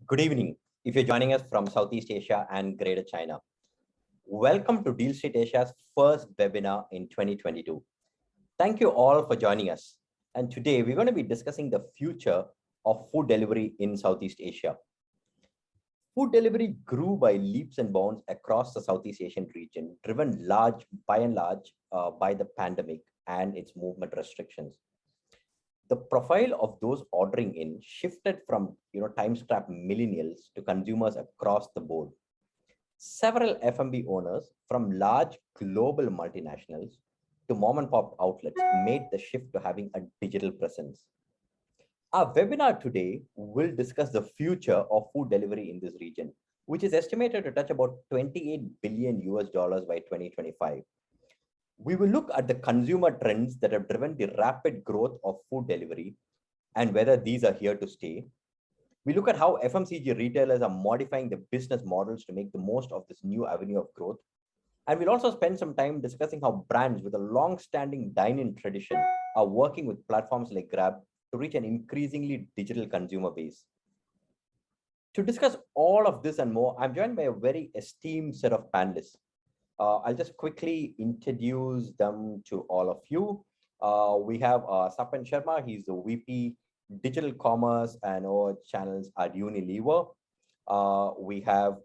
Good evening. If you're joining us from Southeast Asia and Greater China, welcome to Deal Street Asia's first webinar in 2022. Thank you all for joining us. And today we're going to be discussing the future of food delivery in Southeast Asia. Food delivery grew by leaps and bounds across the Southeast Asian region, driven by and large by the pandemic and its movement restrictions. The profile of those ordering in shifted from time-strapped millennials to consumers across the board. Several F&B owners, from large global multinationals to mom and pop outlets, made the shift to having a digital presence. Our webinar today will discuss the future of food delivery in this region, which is estimated to touch about $28 billion by 2025. We will look at the consumer trends that have driven the rapid growth of food delivery and whether these are here to stay. We look at how FMCG retailers are modifying the business models to make the most of this new avenue of growth. And we'll also spend some time discussing how brands with a long-standing dine-in tradition are working with platforms like Grab to reach an increasingly digital consumer base. To discuss all of this and more, I'm joined by a very esteemed set of panelists. I'll just quickly introduce them to all of you. We have Sapan Sharma. He's the VP Digital Commerce and Channels at Unilever. We have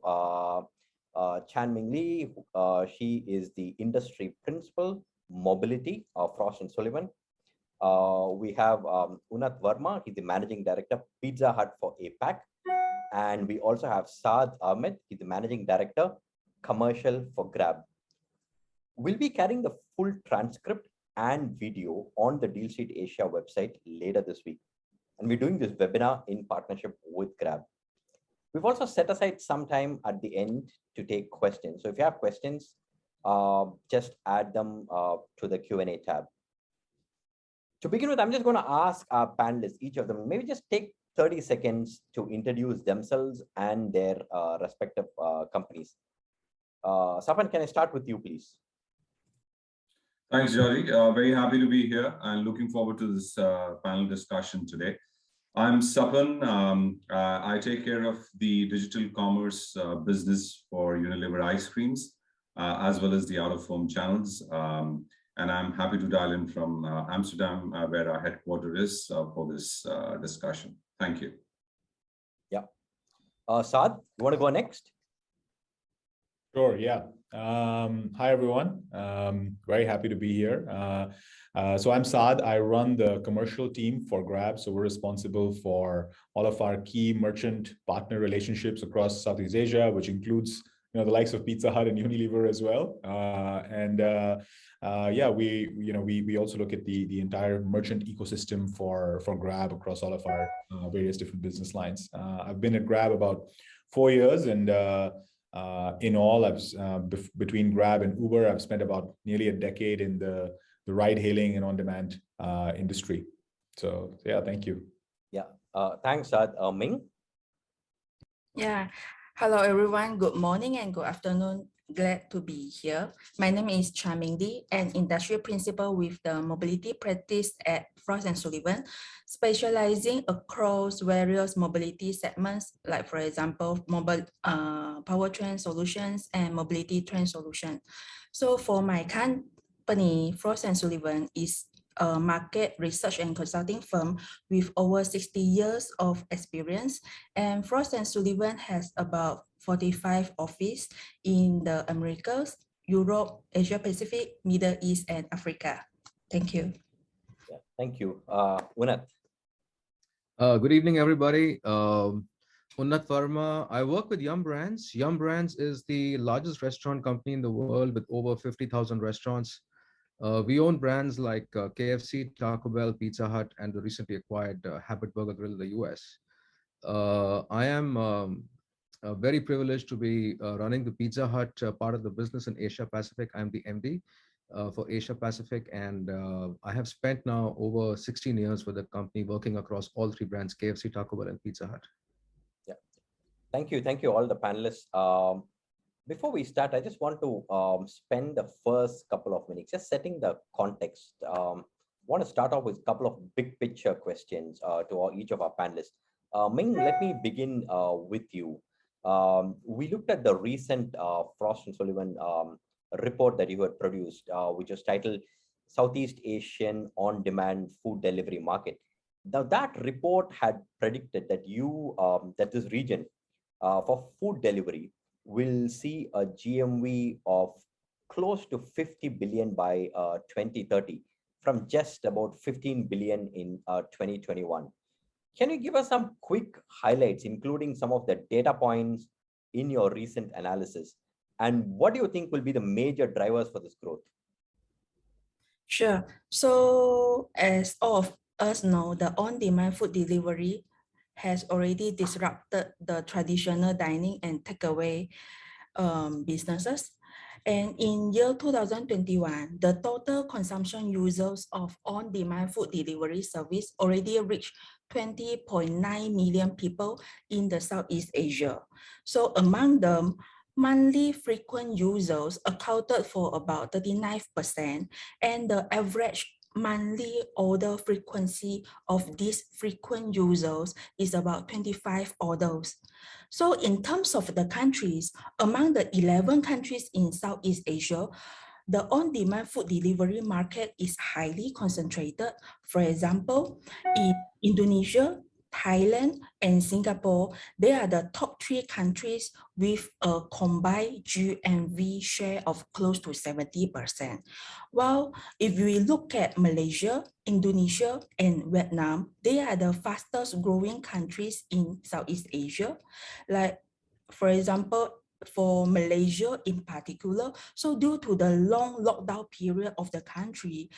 Chan Ming Lee. She is the Industry Principal Mobility of Frost & Sullivan. We have Unath Verma. He's the Managing Director, Pizza Hut for APAC. And we also have Saad Ahmed. He's the Managing Director, Commercial for Grab. We'll be carrying the full transcript and video on the Deal Street Asia website later this week. And we're doing this webinar in partnership with Grab. We've also set aside some time at the end to take questions. So if you have questions, just add them to the Q&A tab. To begin with, I'm just going to ask our panelists, each of them, maybe just take 30 seconds to introduce themselves and their respective companies. Sapan, can I start with you, please? Thanks, Jolly. Very happy to be here and looking forward to this panel discussion today. I'm Sapan. I take care of the digital commerce business for Unilever ice creams, as well as the out-of-home channels. And I'm happy to dial in from Amsterdam, where our headquarters is for this discussion. Thank you. Yeah. Saad, you want to go next? Sure, yeah. Hi, everyone. Very happy to be here. So I'm Saad. I run the commercial team for Grab. So we're responsible for all of our key merchant partner relationships across Southeast Asia, which includes the likes of Pizza Hut and Unilever as well. Yeah, we also look at the entire merchant ecosystem for Grab across all of our various different business lines. I've been at Grab about 4 years, and in all, between Grab and Uber, I've spent about nearly a decade in the ride-hailing and on-demand industry. So yeah, thank you. Yeah, thanks, Saad. Ming? Yeah, hello everyone. Good morning and good afternoon. Glad to be here. My name is Chan Ming Lee, an industry principal with the mobility practice at Frost & Sullivan, specializing across various mobility segments, like for example, mobile powertrain solutions and mobility train solutions. So for my company, Frost & Sullivan is a market research and consulting firm with over 60 years of experience, and Frost & Sullivan has about 45 offices in the Americas, Europe, Asia Pacific, Middle East, and Africa. Thank you. Yeah, thank you. Unath? Good evening, everybody. Unath Verma. I work with Yum Brands. Yum Brands is the largest restaurant company in the world with over 50,000 restaurants. We own brands like KFC, Taco Bell, Pizza Hut, and the recently acquired Habit Burger Grill in the US. I am very privileged to be running the Pizza Hut part of the business in Asia Pacific. I'm the MD for Asia Pacific, and I have spent now over 16 years with the company working across all three brands, KFC, Taco Bell, and Pizza Hut. Yeah, thank you all the panelists. Before we start, I just want to spend the first couple of minutes just setting the context. I want to start off with a couple of big picture questions to each of our panelists. Ming, let me begin with you. We looked at the recent Frost and Sullivan report that you had produced, which was titled Southeast Asian On-Demand Food Delivery Market. Now, that report had predicted that that this region for food delivery will see a GMV of close to 50 billion by 2030, from just about 15 billion in 2021. Can you give us some quick highlights, including some of the data points in your recent analysis? And what do you think will be the major drivers for this growth? Sure. So as all of us know, the on-demand food delivery has already disrupted the traditional dining and takeaway businesses. And in year 2021, the total consumption users of on-demand food delivery service already reached 20.9 million people in the Southeast Asia. So among them, monthly frequent users accounted for about 39%, and the average monthly order frequency of these frequent users is about 25 orders. So in terms of the countries, among the 11 countries in Southeast Asia, the on-demand food delivery market is highly concentrated. For example, in Indonesia, Thailand, and Singapore, they are the top 3 countries with a combined GMV share of close to 70%. While if we look at Malaysia, Indonesia, and Vietnam, they are the fastest growing countries in Southeast Asia. Like, for example, for Malaysia in particular, so due to the long lockdown period of the country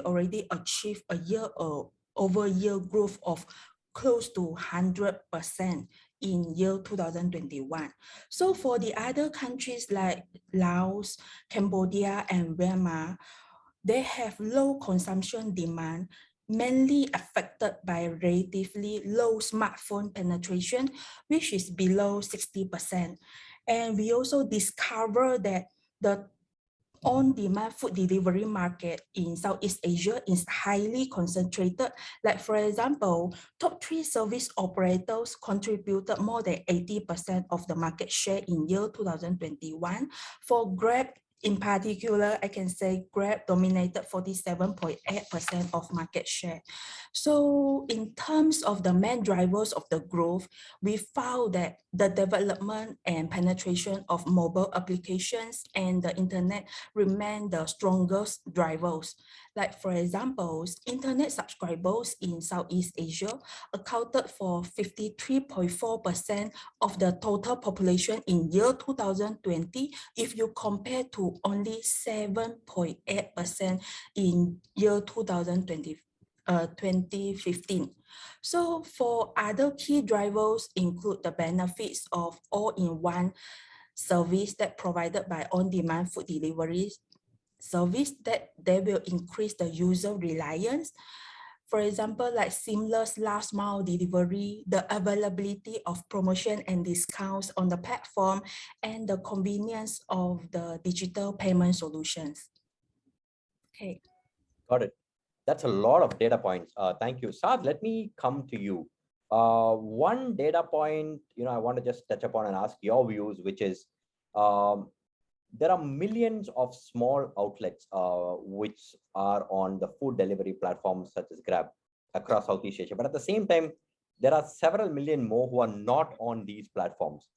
already achieved a year-over-year growth of close to 100% in year 2021. So for the other countries like Laos, Cambodia, and Myanmar, they have low consumption demand, mainly affected by relatively low smartphone penetration, which is below 60%. And we also discovered that the on-demand food delivery market in Southeast Asia is highly concentrated. Like, for example, top 3 service operators contributed more than 80% of the market share in year 2021. For Grab, in particular, I can say Grab dominated 47.8% of market share. So in terms of the main drivers of the growth, we found that the development and penetration of mobile applications and the internet remain the strongest drivers. Like, for example, internet subscribers in Southeast Asia accounted for 53.4% of the total population in year 2020, if you compare to only 7.8% in year 2015. So for other key drivers include the benefits of all-in-one service that provided by on-demand food delivery service, that they will increase the user reliance. For example, like seamless last mile delivery, the availability of promotion and discounts on the platform, and the convenience of the digital payment solutions. Okay. Got it. That's a lot of data points. Thank you. Saad, let me come to you. One data point, I want to just touch upon and ask your views, which is there are millions of small outlets which are on the food delivery platforms such as Grab across Southeast Asia. But at the same time, there are several million more who are not on these platforms.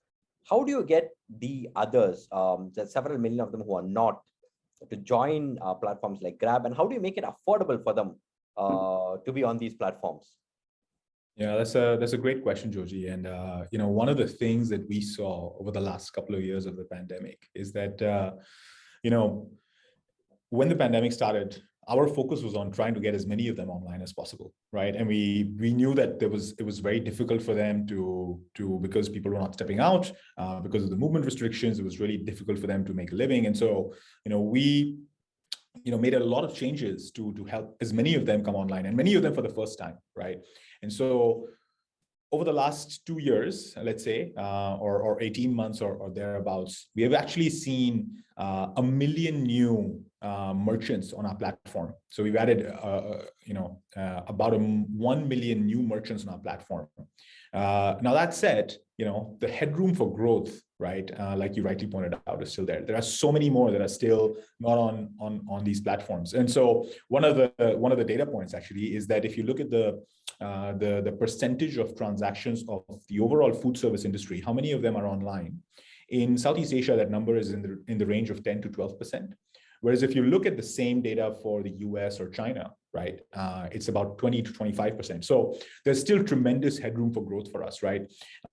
How do you get the others, there's several million of them who are not, to join platforms like Grab, and how do you make it affordable for them to be on these platforms? Yeah, that's a great question, Joji. And one of the things that we saw over the last couple of years of the pandemic is that when the pandemic started, our focus was on trying to get as many of them online as possible, right? And we knew that it was very difficult for them to because people were not stepping out because of the movement restrictions. It was really difficult for them to make a living, and so we made a lot of changes to help as many of them come online, and many of them for the first time, right? And so over the last 2 years, let's say, or 18 months or thereabouts, we have actually seen 1 million new merchants on our platform. So we've added, about 1 million new merchants on our platform. Now that said, the headroom for growth, right, like you rightly pointed out, is still there. There are so many more that are still not on these platforms. And so one of the data points actually is that if you look at the percentage of transactions of the overall food service industry, how many of them are online? In Southeast Asia, that number is in the range of 10 to 12%. Whereas if you look at the same data for the US or China, right, it's about 20 to 25%. So there's still tremendous headroom for growth for us, right?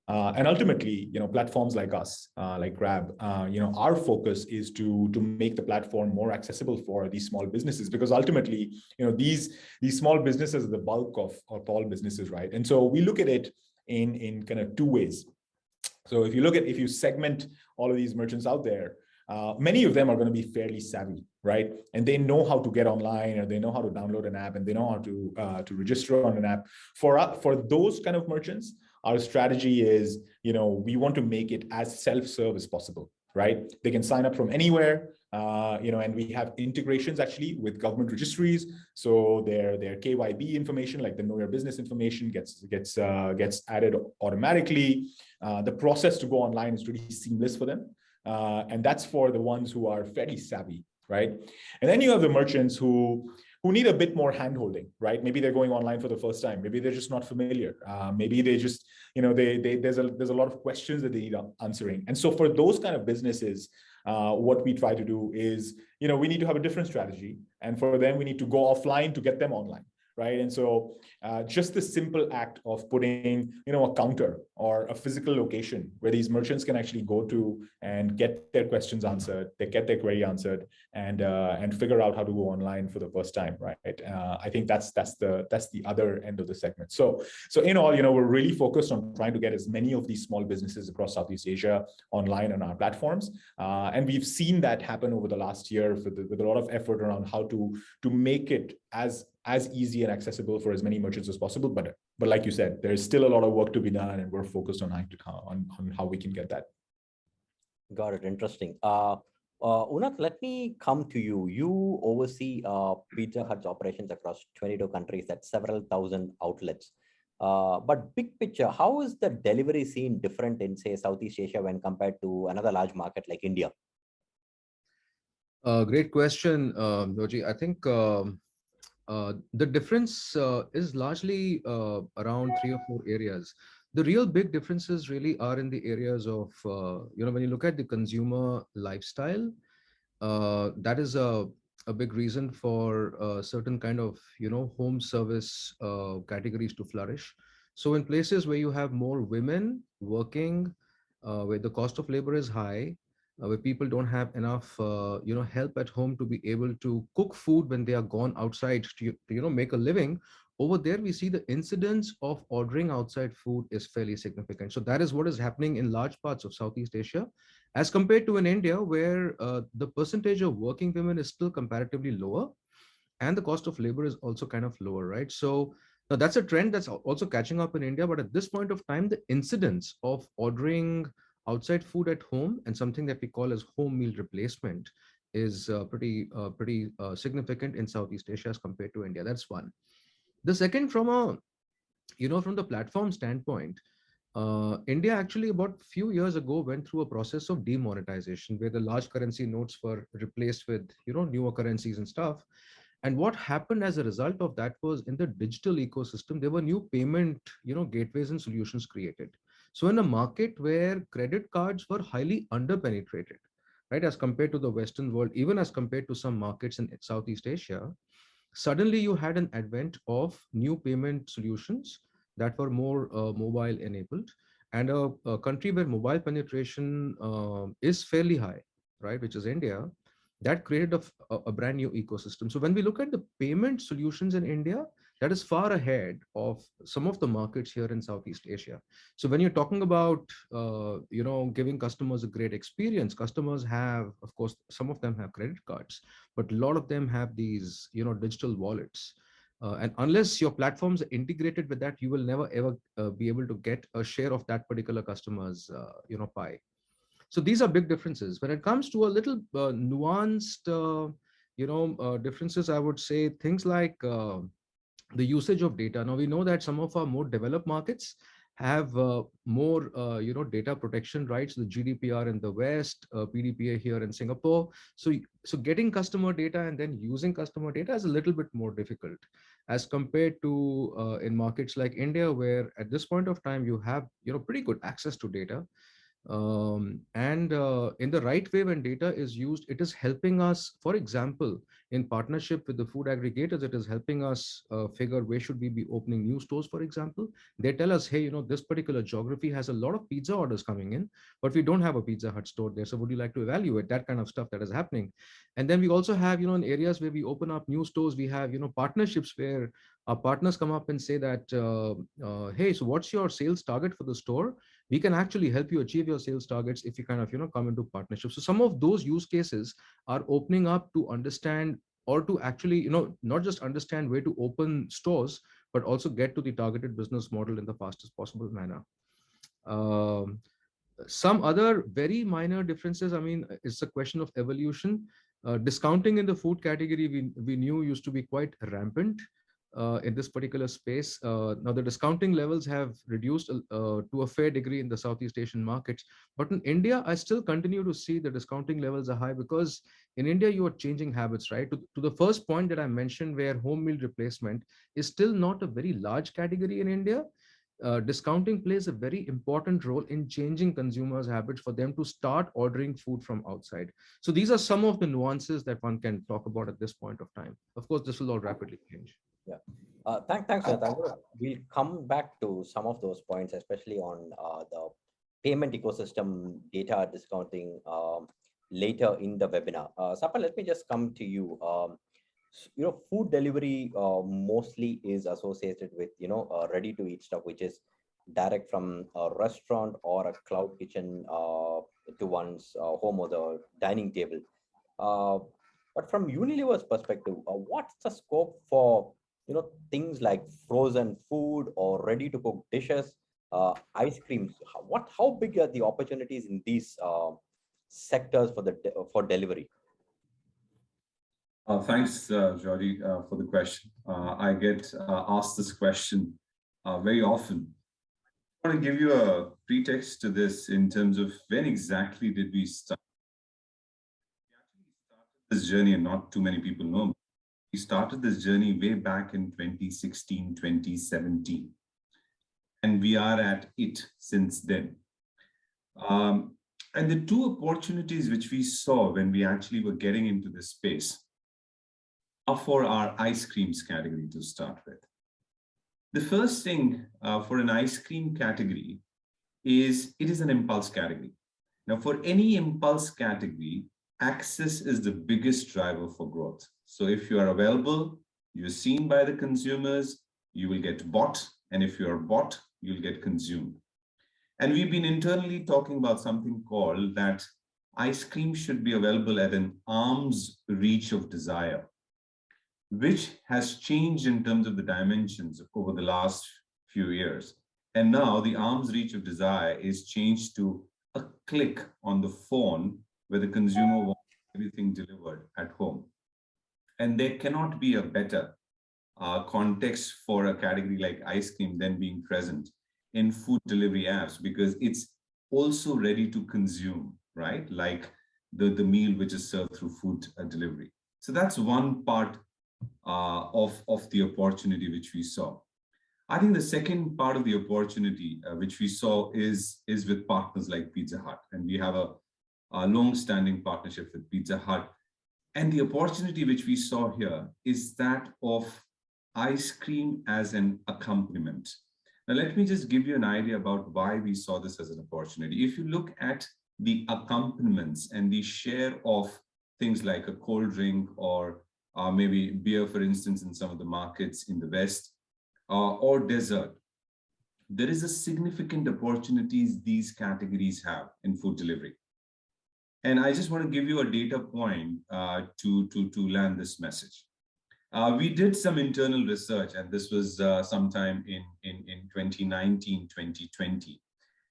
And ultimately, platforms like us, like Grab, our focus is to make the platform more accessible for these small businesses, because ultimately, these small businesses are the bulk of all businesses, right? And so we look at it in kind of two ways. So if you segment all of these merchants out there, many of them are going to be fairly savvy, right? And they know how to get online, or they know how to download an app, and they know how to register on an app. For those kind of merchants, our strategy is, we want to make it as self-serve as possible, right? They can sign up from anywhere, and we have integrations actually with government registries. So their KYB information, like the Know Your Business information, gets added automatically. The process to go online is really seamless for them. And that's for the ones who are fairly savvy, right? And then you have the merchants who need a bit more handholding, right? Maybe they're going online for the first time. Maybe they're just not familiar. Maybe they just, there's a lot of questions that they need answering. And so for those kind of businesses, what we try to do is, we need to have a different strategy. And for them, we need to go offline to get them online. Right. And so just the simple act of putting, a counter or a physical location where these merchants can actually go to and get their questions answered, they get their query answered, and figure out how to go online for the first time. Right. I think that's the other end of the segment. So in all, we're really focused on trying to get as many of these small businesses across Southeast Asia online on our platforms. And we've seen that happen over the last year with a lot of effort around how to make it as easy and accessible for as many merchants as possible. But like you said, there's still a lot of work to be done, and we're focused on how we can get that. Got it. Interesting. Unath, let me come to you. You oversee Pizza Hut's operations across 22 countries at several thousand outlets. But big picture, how is the delivery scene different in, say, Southeast Asia when compared to another large market like India? Great question, Doji. I think the difference is largely around 3 or 4 areas. The real big differences really are in the areas of, when you look at the consumer lifestyle, that is a big reason for certain kind of, home service categories to flourish. So in places where you have more women working, where the cost of labor is high, where people don't have enough, help at home to be able to cook food when they are gone outside to make a living, over there we see the incidence of ordering outside food is fairly significant. So that is what is happening in large parts of Southeast Asia, as compared to in India, where the percentage of working women is still comparatively lower, and the cost of labor is also kind of lower, right? So now that's a trend that's also catching up in India. But at this point of time, the incidence of ordering outside food at home and something that we call as home meal replacement is pretty significant in Southeast Asia as compared to India. That's one. The second, from the platform standpoint, India actually about a few years ago went through a process of demonetization, where the large currency notes were replaced with newer currencies and stuff. And what happened as a result of that was, in the digital ecosystem, there were new payment gateways and solutions created. So in a market where credit cards were highly underpenetrated, right, as compared to the Western world, even as compared to some markets in Southeast Asia, suddenly you had an advent of new payment solutions that were more mobile enabled, and a country where mobile penetration is fairly high, right, which is India, that created a brand new ecosystem. So when we look at the payment solutions in India, that is far ahead of some of the markets here in Southeast Asia. So when you're talking about, giving customers a great experience, customers have, of course, some of them have credit cards, but a lot of them have these, digital wallets. And unless your platforms are integrated with that, you will never ever be able to get a share of that particular customer's, pie. So these are big differences. When it comes to a little nuanced, differences, I would say things like the usage of data. Now we know that some of our more developed markets have more data protection rights, the GDPR in the West, PDPA here in Singapore. So getting customer data and then using customer data is a little bit more difficult as compared to in markets like India, where at this point of time you have pretty good access to data. And in the right way, when data is used, it is helping us, for example, in partnership with the food aggregators, it is helping us figure where should we be opening new stores. For example, they tell us, hey, this particular geography has a lot of pizza orders coming in, but we don't have a Pizza Hut store there, so would you like to evaluate that kind of stuff that is happening? And then we also have, in areas where we open up new stores, we have partnerships where our partners come up and say that hey, so what's your sales target for the store? We can actually help you achieve your sales targets if you kind of come into partnership. So some of those use cases are opening up to understand, or to actually not just understand where to open stores, but also get to the targeted business model in the fastest possible manner. Some other very minor differences, I mean, it's a question of evolution. Discounting in the food category, we knew used to be quite rampant in this particular space. Now the discounting levels have reduced to a fair degree in the Southeast Asian markets, but in India, I still continue to see the discounting levels are high, because in India, you are changing habits, right? To the first point that I mentioned, where home meal replacement is still not a very large category in India. Discounting plays a very important role in changing consumers' habits for them to start ordering food from outside. So these are some of the nuances that one can talk about at this point of time. Of course, this will all rapidly change. Yeah. Thanks, Jonathan. We'll come back to some of those points, especially on the payment ecosystem data discounting later in the webinar. Sapan, let me just come to you. Food delivery mostly is associated with, ready-to-eat stuff, which is direct from a restaurant or a cloud kitchen to one's home or the dining table. But from Unilever's perspective, what's the scope for things like frozen food or ready to cook dishes, ice creams? How big are the opportunities in these sectors for delivery? Thanks, Jody, for the question. I get asked this question very often. I want to give you a pretext to this in terms of when exactly did we start. We actually started this journey, and not too many people know. We started this journey way back in 2016, 2017. And we are at it since then. And the two opportunities which we saw when we actually were getting into this space are for our ice creams category to start with. The first thing for an ice cream category is it is an impulse category. Now, for any impulse category, access is the biggest driver for growth. So if you are available, you're seen by the consumers, you will get bought. And if you are bought, you'll get consumed. And we've been internally talking about something called that ice cream should be available at an arm's reach of desire, which has changed in terms of the dimensions over the last few years. And now the arm's reach of desire is changed to a click on the phone where the consumer wants everything delivered at home. And there cannot be a better context for a category like ice cream than being present in food delivery apps, because it's also ready to consume, right? Like the meal which is served through food delivery. So that's one part of the opportunity which we saw. I think the second part of the opportunity which we saw is with partners like Pizza Hut. And we have a long-standing partnership with Pizza Hut. And the opportunity which we saw here is that of ice cream as an accompaniment. Now, let me just give you an idea about why we saw this as an opportunity. If you look at the accompaniments and the share of things like a cold drink or maybe beer, for instance, in some of the markets in the West, or dessert, there is a significant opportunities these categories have in food delivery. And I just want to give you a data point to land this message. We did some internal research, and this was sometime in 2019, 2020,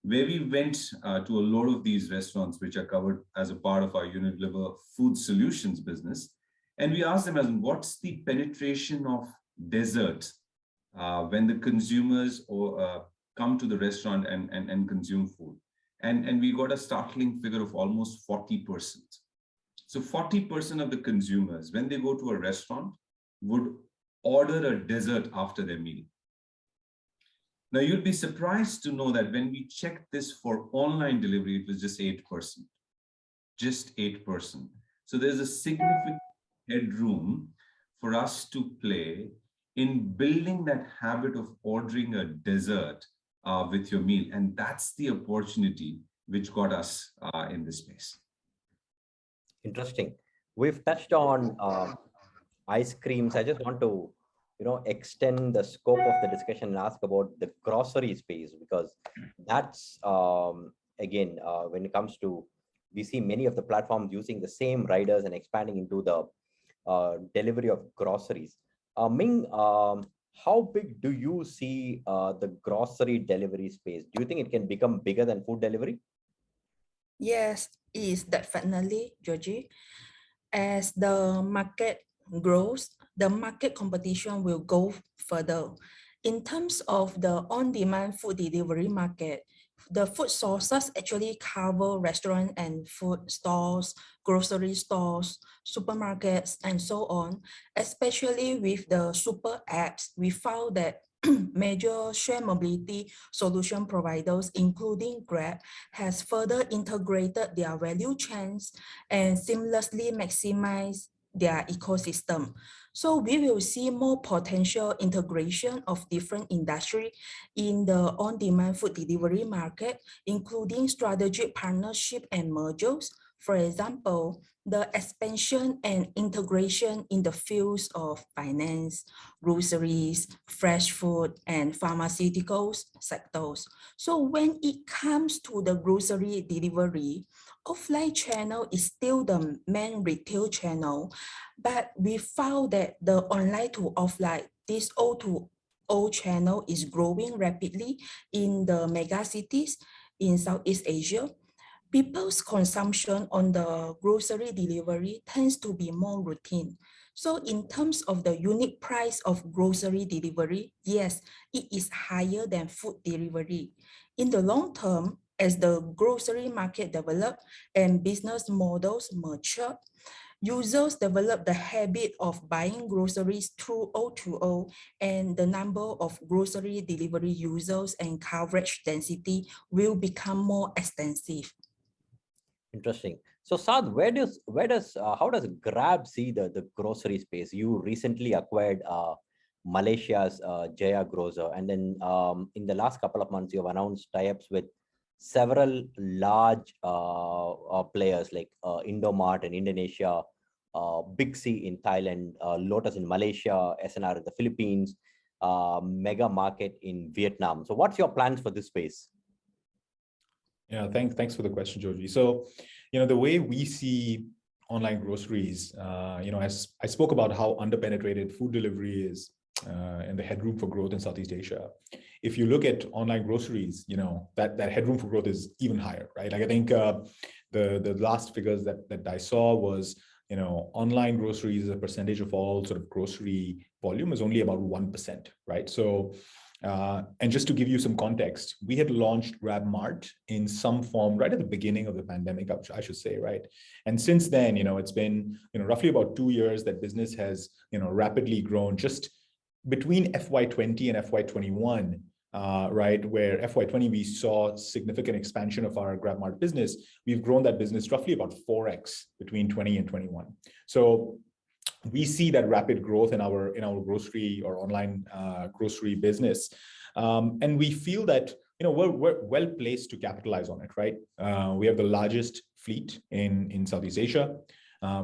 where we went to a lot of these restaurants, which are covered as a part of our Unilever Food Solutions business. And we asked them, as in, what's the penetration of dessert when the consumers come to the restaurant and consume food? And we got a startling figure of almost 40%. So 40% of the consumers, when they go to a restaurant, would order a dessert after their meal. Now, you'd be surprised to know that when we checked this for online delivery, it was just 8%. Just 8%. So there's a significant headroom for us to play in building that habit of ordering a dessert with your meal. And that's the opportunity which got us in this space. Interesting. We've touched on ice creams. I just want to, extend the scope of the discussion and ask about the grocery space, because that's, again, when it comes to, we see many of the platforms using the same riders and expanding into the delivery of groceries. Ming, how big do you see the grocery delivery space? Do you think it can become bigger than food delivery? Yes, it is definitely, Georgie. As the market grows, the market competition will go further. In terms of the on-demand food delivery market, the food sources actually cover restaurant and food stores, grocery stores, supermarkets, and so on. Especially with the super apps, we found that major shared mobility solution providers, including Grab, has further integrated their value chains and seamlessly maximize their ecosystem. So we will see more potential integration of different industry in the on-demand food delivery market, including strategic partnership and mergers. For example, the expansion and integration in the fields of finance, groceries, fresh food, and pharmaceuticals sectors. So when it comes to the grocery delivery, offline channel is still the main retail channel, but we found that the online to offline, this O2O channel is growing rapidly in the mega cities in Southeast Asia. People's consumption on the grocery delivery tends to be more routine. So in terms of the unit price of grocery delivery, yes, it is higher than food delivery. In the long term, as the grocery market develops and business models mature, users develop the habit of buying groceries through O2O, and the number of grocery delivery users and coverage density will become more extensive. Interesting. So Saad, how does Grab see the grocery space? You recently acquired Malaysia's Jaya Grocer, and then in the last couple of months, you have announced tie-ups with several large players like Indomart in Indonesia, Big C in Thailand, Lotus in Malaysia, SNR in the Philippines, Mega Market in Vietnam. So what's your plans for this space? Yeah, thanks for the question, Georgie. So, the way we see online groceries, as I spoke about how underpenetrated food delivery is and the headroom for growth in Southeast Asia. If you look at online groceries, that headroom for growth is even higher, right? Like I think the last figures that I saw was, online groceries as a percentage of all sort of grocery volume is only about 1%, right? So, and just to give you some context, we had launched Grab Mart in some form right at the beginning of the pandemic, I should say, right? And since then, it's been, roughly about 2 years that business has, rapidly grown just between FY20 and FY21, right? Where FY20, we saw significant expansion of our Grab Mart business. We've grown that business roughly about 4x between 20 and 21. So we see that rapid growth in our grocery or online grocery business, and we feel that we're well placed to capitalize on it, right? We have the largest fleet in Southeast Asia.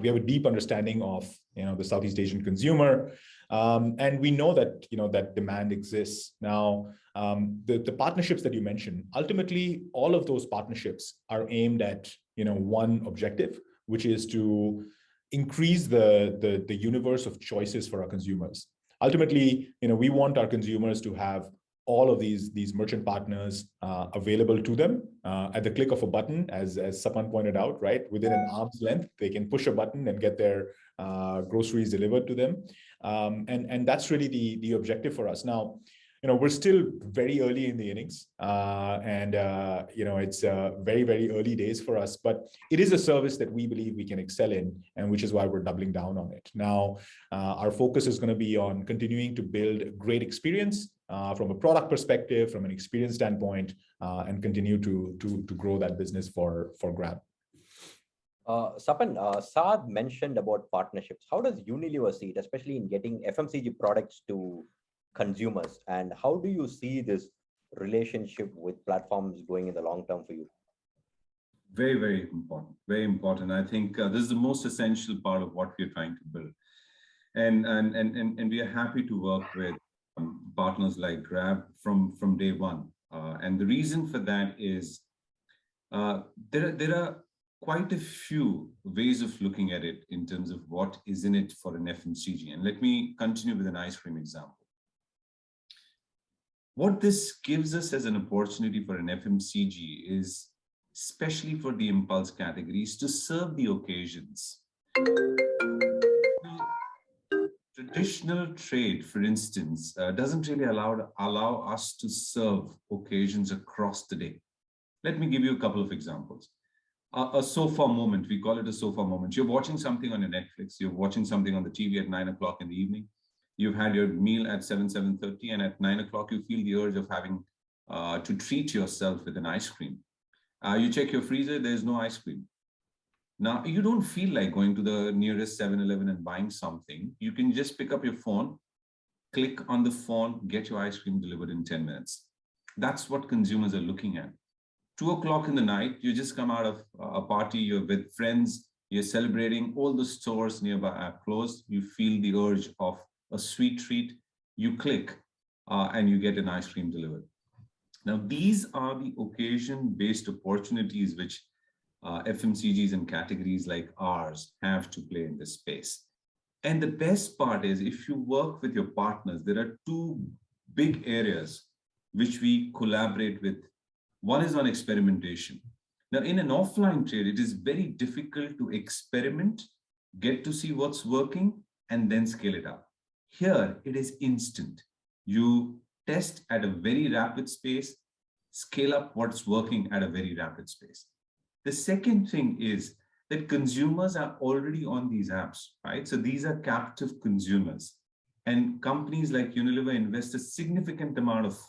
We have a deep understanding of the Southeast Asian consumer, and we know that that demand exists. Now, the partnerships that you mentioned, ultimately, all of those partnerships are aimed at one objective, which is to increase the universe of choices for our consumers. Ultimately, we want our consumers to have all of these merchant partners available to them at the click of a button, as Sapan pointed out, right? Within an arm's length, they can push a button and get their groceries delivered to them. And that's really the objective for us. Now, we're still very early in the innings, and it's very, very early days for us, but it is a service that we believe we can excel in, and which is why we're doubling down on it. Now, our focus is going to be on continuing to build great experience from a product perspective, from an experience standpoint, and continue to grow that business for Grab. Sapan, Saad mentioned about partnerships. How does Unilever see it, especially in getting FMCG products to consumers? And how do you see this relationship with platforms going in the long term for you? Very, very important. Very important. I think this is the most essential part of what we're trying to build. And we are happy to work with partners like Grab from day one. And the reason for that is there are quite a few ways of looking at it in terms of what is in it for an FMCG. And let me continue with an ice cream example. What this gives us as an opportunity for an FMCG is, especially for the impulse categories, to serve the occasions. Traditional trade, for instance, doesn't really allow us to serve occasions across the day. Let me give you a couple of examples. A sofa moment, we call it a sofa moment. You're watching something on your Netflix, you're watching something on the TV at 9 o'clock in the evening. You've had your meal at 7:30, and at 9 o'clock, you feel the urge of having to treat yourself with an ice cream. You check your freezer, there's no ice cream. Now, you don't feel like going to the nearest 7-Eleven and buying something. You can just pick up your phone, click on the phone, get your ice cream delivered in 10 minutes. That's what consumers are looking at. 2 o'clock in the night, you just come out of a party, you're with friends, you're celebrating, all the stores nearby are closed. You feel the urge of a sweet treat, you click and you get an ice cream delivered. Now, these are the occasion-based opportunities which FMCGs and categories like ours have to play in this space. And the best part is, if you work with your partners, there are two big areas which we collaborate with. One is on experimentation. Now, in an offline trade, it is very difficult to experiment, get to see what's working, and then scale it up. Here, it is instant. You test at a very rapid pace, scale up what's working at a very rapid pace. The second thing is that consumers are already on these apps, right? So these are captive consumers, and companies like Unilever invest a significant amount of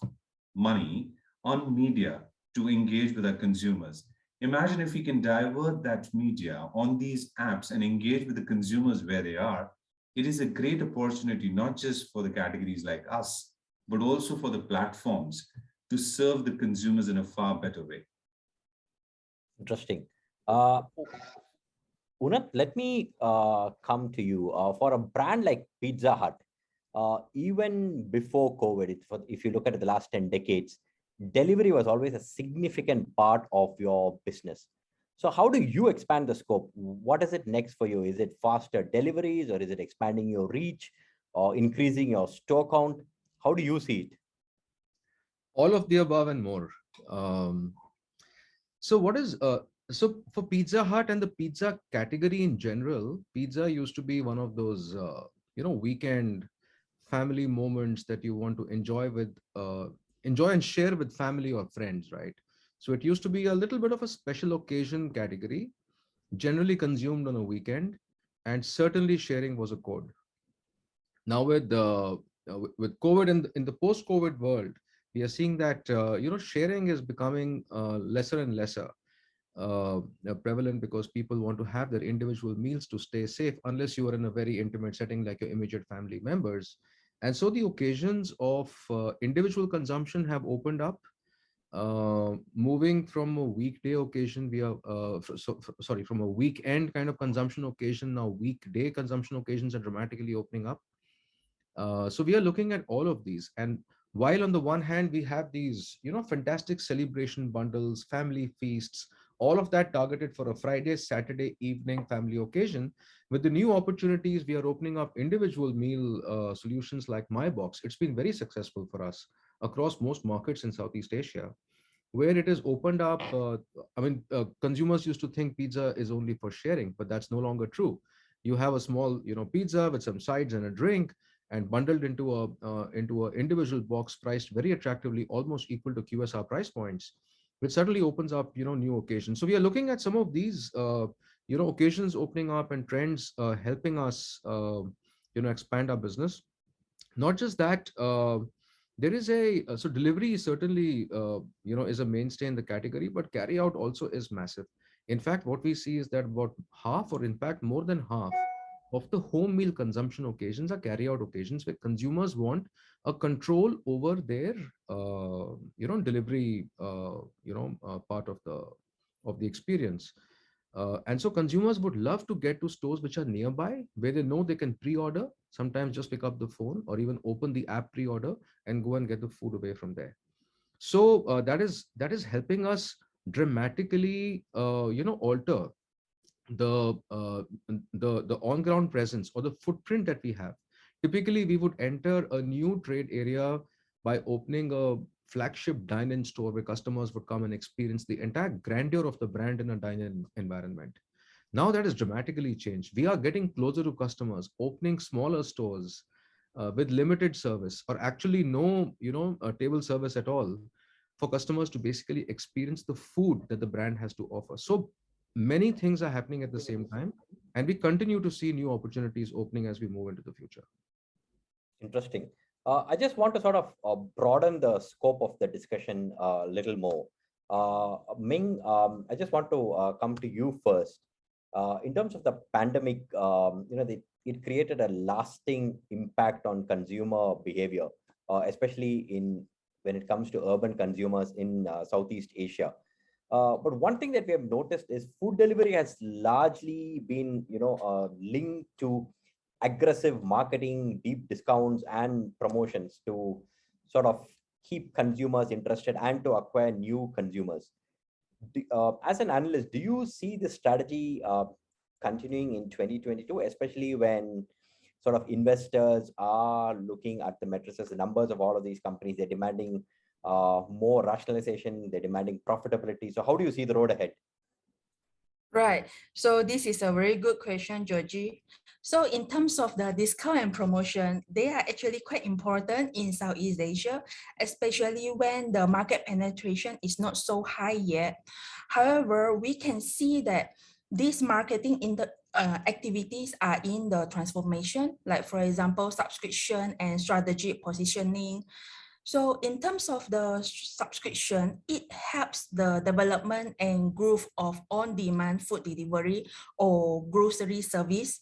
money on media to engage with our consumers. Imagine if we can divert that media on these apps and engage with the consumers where they are. It is a great opportunity, not just for the categories like us, but also for the platforms to serve the consumers in a far better way. Interesting. Unath, let me come to you. For a brand like Pizza Hut, even before COVID, if you look at the last 10 decades, delivery was always a significant part of your business. So how do you expand the scope? What is it next for you? Is it faster deliveries, or is it expanding your reach or increasing your store count? How do you see it? All of the above and more. So for Pizza Hut and the pizza category in general, pizza used to be one of those weekend family moments that you want to enjoy and share with family or friends, right? So it used to be a little bit of a special occasion category, generally consumed on a weekend, and certainly sharing was a code. Now with COVID and in the post-COVID world, we are seeing that sharing is becoming lesser and lesser prevalent, because people want to have their individual meals to stay safe, unless you are in a very intimate setting like your immediate family members. And so the occasions of individual consumption have opened up, moving from a weekday occasion from a weekend kind of consumption occasion. Now weekday consumption occasions are dramatically opening up. So we are looking at all of these, and while on the one hand we have these fantastic celebration bundles, family feasts, all of that targeted for a Friday, Saturday evening family occasion, with the new opportunities we are opening up individual meal solutions like My Box. It's been very successful for us across most markets in Southeast Asia, where it is opened up. Consumers used to think pizza is only for sharing, but that's no longer true. You have a small, pizza with some sides and a drink, and bundled into a individual box priced very attractively, almost equal to QSR price points, which certainly opens up, new occasions. So we are looking at some of these, occasions opening up and trends helping us, expand our business. Not just that, there is so delivery is certainly, is a mainstay in the category, but carry out also is massive. In fact, what we see is that about half, or in fact more than half, of the home meal consumption occasions are carry out occasions where consumers want a control over their delivery part of the experience. And so consumers would love to get to stores which are nearby, where they know they can pre-order, sometimes just pick up the phone or even open the app pre-order and go and get the food away from there. So that is helping us dramatically alter the on-ground presence or the footprint that we have. Typically, we would enter a new trade area by opening a flagship dine-in store where customers would come and experience the entire grandeur of the brand in a dine-in environment. Now that has dramatically changed. We are getting closer to customers, opening smaller stores with limited service, or actually no, table service at all, for customers to basically experience the food that the brand has to offer. So many things are happening at the same time, and we continue to see new opportunities opening as we move into the future. Interesting. I just want to sort of broaden the scope of the discussion a little more. Ming, I just want to come to you first. In terms of the pandemic, it created a lasting impact on consumer behavior, especially when it comes to urban consumers in Southeast Asia. But one thing that we have noticed is food delivery has largely been, linked to aggressive marketing, deep discounts, and promotions to sort of keep consumers interested and to acquire new consumers. As an analyst, do you see this strategy continuing in 2022, especially when sort of investors are looking at the matrices, the numbers of all of these companies? They're demanding more rationalization, they're demanding profitability. So how do you see the road ahead? Right. So this is a very good question, Georgie. So in terms of the discount and promotion, they are actually quite important in Southeast Asia, especially when the market penetration is not so high yet. However, we can see that these marketing in the activities are in the transformation, like for example, subscription and strategic positioning. So in terms of the subscription, it helps the development and growth of on-demand food delivery or grocery service.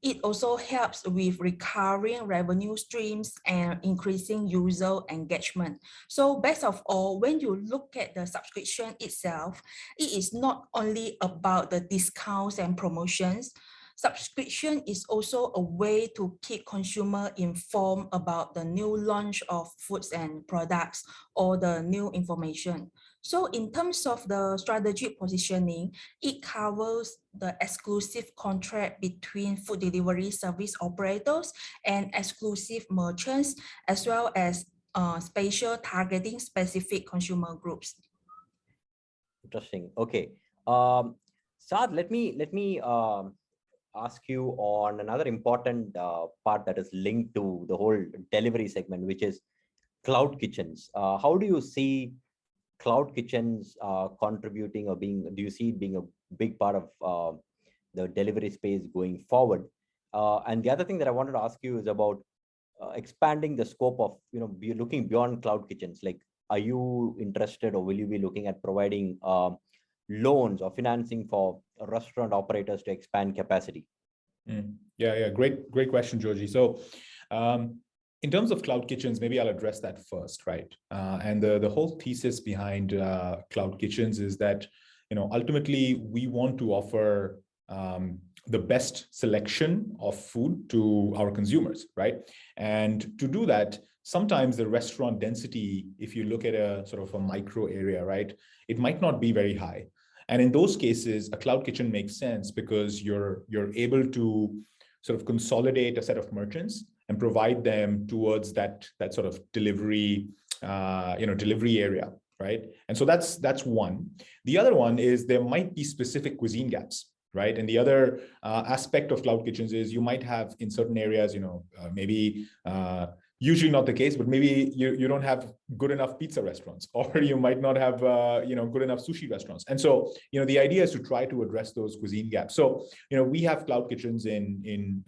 It also helps with recurring revenue streams and increasing user engagement. So best of all, when you look at the subscription itself, it is not only about the discounts and promotions. Subscription is also a way to keep consumer informed about the new launch of foods and products or the new information. So in terms of the strategic positioning, it covers the exclusive contract between food delivery service operators and exclusive merchants, as well as spatial targeting specific consumer groups. Interesting. Okay. Saad, let me ask you on another important part that is linked to the whole delivery segment, which is cloud kitchens. How do you see cloud kitchens contributing, or do you see it being a big part of the delivery space going forward? And the other thing that I wanted to ask you is about expanding the scope of, looking beyond cloud kitchens. Like, are you interested, or will you be looking at providing loans or financing for restaurant operators to expand capacity? Yeah, great question, Georgie. So in terms of cloud kitchens, maybe I'll address that first, right? And the whole thesis behind cloud kitchens is that, ultimately we want to offer the best selection of food to our consumers, right? And to do that, sometimes the restaurant density, if you look at a sort of a micro area, right, it might not be very high. And in those cases, a cloud kitchen makes sense because you're able to sort of consolidate a set of merchants and provide them towards that sort of delivery delivery area, right? And so that's one. The other one is there might be specific cuisine gaps, right? And the other aspect of cloud kitchens is you might have in certain areas, maybe usually not the case, but maybe you don't have good enough pizza restaurants, or you might not have good enough sushi restaurants. And so the idea is to try to address those cuisine gaps. So we have cloud kitchens in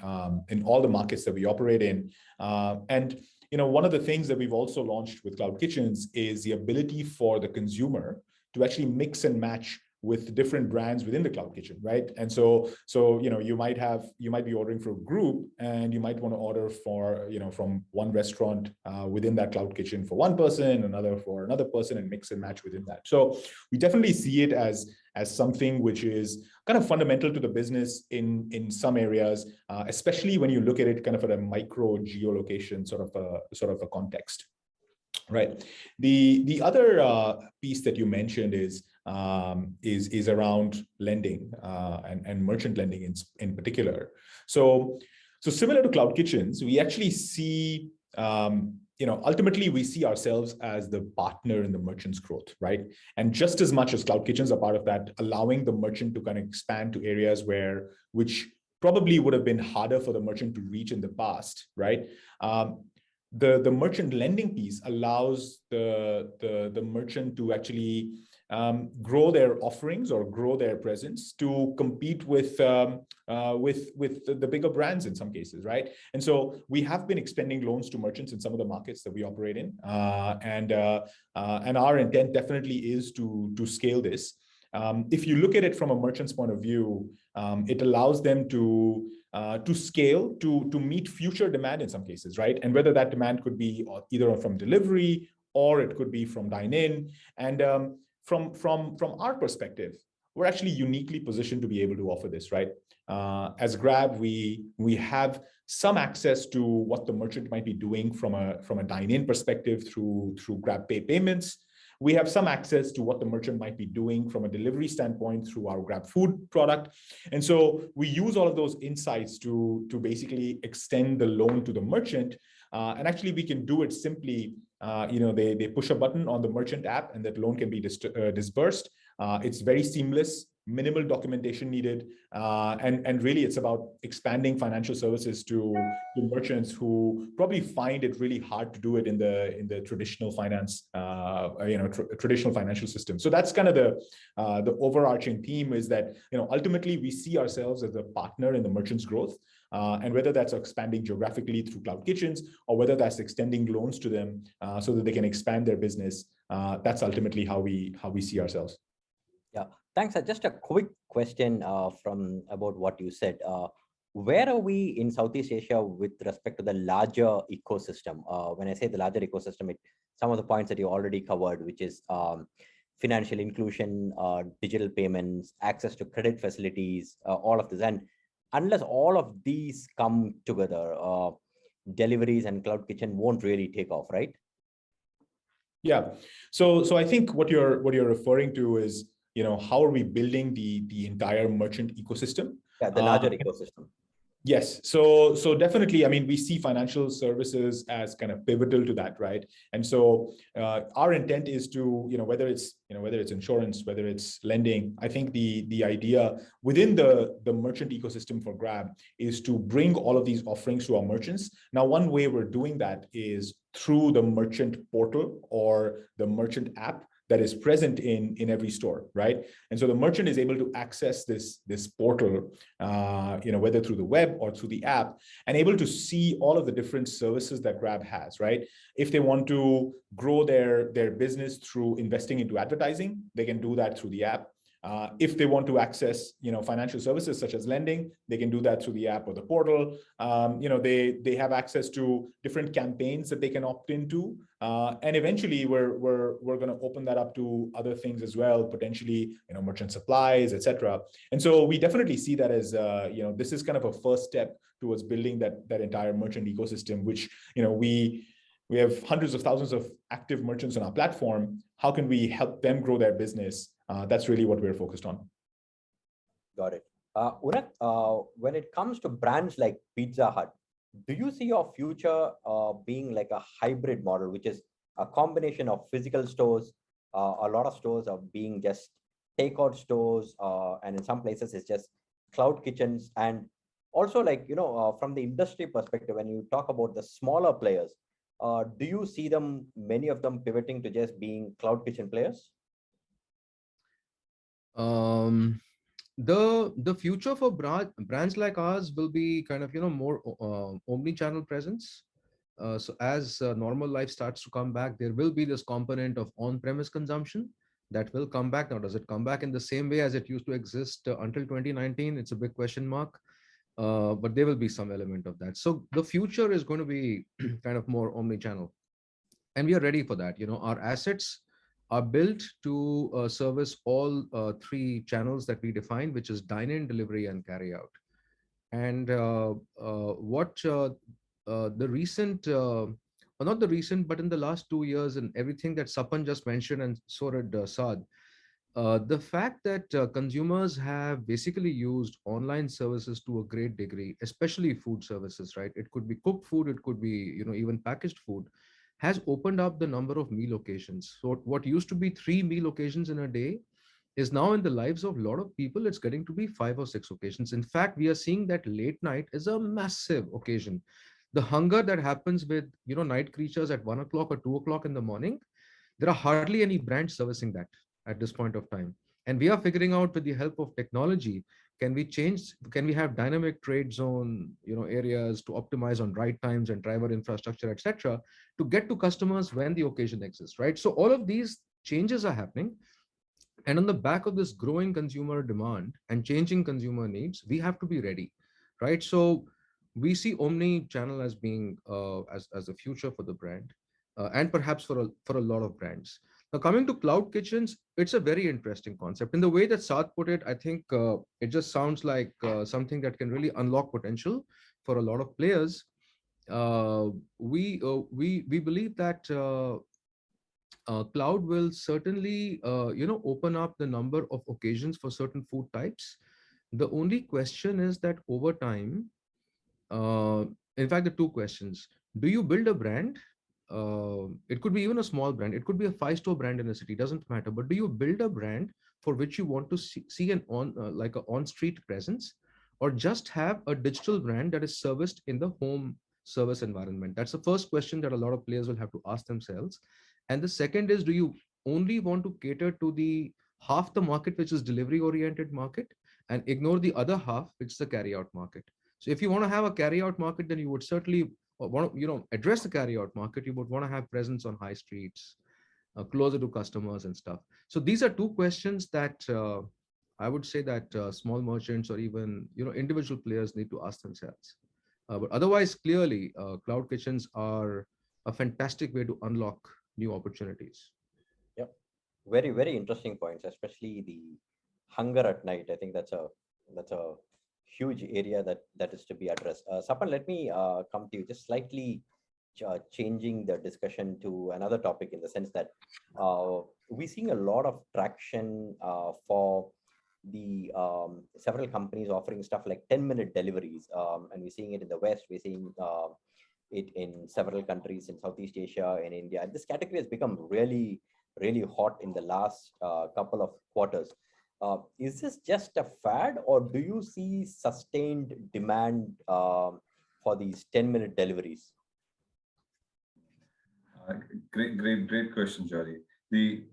all the markets that we operate in, and one of the things that we've also launched with cloud kitchens is the ability for the consumer to actually mix and match with different brands within the cloud kitchen, right? And so you might be ordering for a group, and you might want to order for from one restaurant within that cloud kitchen for one person, another for another person, and mix and match within that. So we definitely see it as something which is kind of fundamental to the business in some areas, especially when you look at it kind of at a micro geolocation sort of a context. Right. The other piece that you mentioned is around lending and merchant lending in particular. So similar to cloud kitchens, we actually see ultimately we see ourselves as the partner in the merchant's growth, right? And just as much as cloud kitchens are part of that, allowing the merchant to kind of expand to areas which probably would have been harder for the merchant to reach in the past, right? The merchant lending piece allows the merchant to actually grow their offerings or grow their presence to compete with the bigger brands in some cases, right? And so we have been extending loans to merchants in some of the markets that we operate in, and our intent definitely is to scale this. If you look at it from a merchant's point of view, it allows them to scale to meet future demand in some cases, right? And whether that demand could be either from delivery or it could be from dine-in. And from our perspective, we're actually uniquely positioned to be able to offer this, right? As Grab, we have some access to what the merchant might be doing from a dine-in perspective through Grab Pay payments. We have some access to what the merchant might be doing from a delivery standpoint through our Grab Food product. And so we use all of those insights to basically extend the loan to the merchant. And actually, we can do it simply. They push a button on the merchant app, and that loan can be disbursed. It's very seamless, minimal documentation needed, and really it's about expanding financial services to merchants who probably find it really hard to do it in the traditional finance, traditional financial system. So that's kind of the overarching theme, is that ultimately we see ourselves as a partner in the merchant's growth, and whether that's expanding geographically through cloud kitchens or whether that's extending loans to them so that they can expand their business, that's ultimately how we see ourselves. Yeah, thanks. Just a quick question from about what you said. Where are we in Southeast Asia with respect to the larger ecosystem? When I say the larger ecosystem, some of the points that you already covered, which is financial inclusion, digital payments, access to credit facilities, all of this. And unless all of these come together, deliveries and cloud kitchen won't really take off, right? Yeah. So I think what you're referring to is, how are we building the entire merchant ecosystem? Yeah, the larger ecosystem. Yes. So definitely, I mean, we see financial services as kind of pivotal to that, right? And so our intent is to, whether it's insurance, whether it's lending, I think the idea within the merchant ecosystem for Grab is to bring all of these offerings to our merchants. Now, one way we're doing that is through the merchant portal or the merchant app that is present in every store, right? And so the merchant is able to access this portal, whether through the web or through the app, and able to see all of the different services that Grab has, right? If they want to grow their business through investing into advertising, they can do that through the app. If they want to access, financial services such as lending, they can do that through the app or the portal. They have access to different campaigns that they can opt into, and eventually we're going to open that up to other things as well, potentially, merchant supplies, etc. And so we definitely see that as, this is kind of a first step towards building that entire merchant ecosystem, which, we have hundreds of thousands of active merchants on our platform. How can we help them grow their business? That's really what we're focused on. Got it. Unat, when it comes to brands like Pizza Hut, do you see your future being like a hybrid model, which is a combination of physical stores. A lot of stores are being just takeout stores, and in some places it's just cloud kitchens. And also, like, from the industry perspective, when you talk about the smaller players, do you see them, many of them, pivoting to just being cloud kitchen players? Um, the future for brands like ours will be kind of more omni-channel presence. So as normal life starts to come back, there will be this component of on-premise consumption that will come back. Now, does it come back in the same way as it used to exist until 2019? It's a big question mark. But there will be some element of that. So the future is going to be kind of more omni-channel, and we are ready for that. Our assets are built to service all three channels that we define, which is dine-in, delivery, and carry out. And what the recent, or not the recent, but in the last 2 years, and everything that Sapan just mentioned, and so did Saad, the fact that consumers have basically used online services to a great degree, especially food services, right? It could be cooked food, it could be even packaged food, has opened up the number of meal occasions. So what used to be 3 meal occasions in a day is now, in the lives of a lot of people, it's getting to be 5 or 6 occasions. In fact, we are seeing that late night is a massive occasion. The hunger that happens with night creatures at 1 o'clock or 2 o'clock in the morning, there are hardly any brands servicing that at this point of time. And we are figuring out, with the help of technology, can we have dynamic trade zone areas to optimize on ride times and driver infrastructure, etc., to get to customers when the occasion exists, right? So all of these changes are happening, and on the back of this growing consumer demand and changing consumer needs, we have to be ready, right? So we see omni channel as being as a future for the brand, and perhaps for a lot of brands. Now, coming to cloud kitchens, it's a very interesting concept. In the way that Saad put it, I think it just sounds like something that can really unlock potential for a lot of players. We believe that cloud will certainly open up the number of occasions for certain food types. The only question is that over time, uh, in fact, the two questions: do you build a brand? It could be even a small brand, it could be a 5-store brand in a city, doesn't matter, but do you build a brand for which you want to see an like a on street presence, or just have a digital brand that is serviced in the home service environment? That's the first question that a lot of players will have to ask themselves. And the second is, do you only want to cater to the half the market which is delivery oriented market, and ignore the other half, which is the carry out market? So if you want to have a carry out market, then you would certainly want to address the carry out market. You would want to have presence on high streets, closer to customers and stuff. So these are two questions that I would say that small merchants, or even individual players, need to ask themselves. But otherwise, clearly, cloud kitchens are a fantastic way to unlock new opportunities. Yep. Very, very interesting points, especially the hunger at night. I think that's a huge area that is to be addressed. Sapan, let me come to you, just slightly changing the discussion to another topic, in the sense that we're seeing a lot of traction for the several companies offering stuff like 10-minute deliveries, and we're seeing it in the West. We're seeing it in several countries in Southeast Asia and India. And this category has become really, really hot in the last couple of quarters. Is this just a fad, or do you see sustained demand for these 10-minute deliveries? Great question, Jolly. The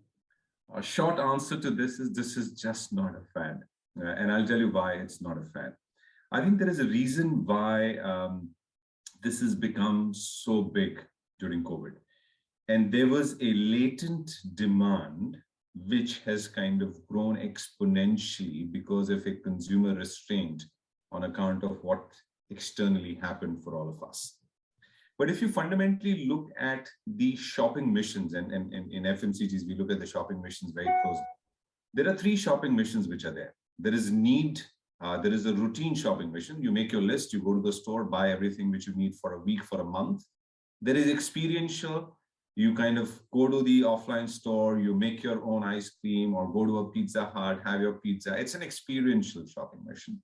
short answer to this is just not a fad. And I'll tell you why it's not a fad. I think there is a reason why this has become so big during COVID. And there was a latent demand which has kind of grown exponentially because of a consumer restraint on account of what externally happened for all of us. But if you fundamentally look at the shopping missions, and in FMCGs, we look at the shopping missions very closely. There are 3 shopping missions which are there. There is need, there is a routine shopping mission. You make your list, you go to the store, buy everything which you need for a week, for a month. There is experiential. You kind of go to the offline store, you make your own ice cream, or go to a Pizza Hut, have your pizza. It's an experiential shopping mission.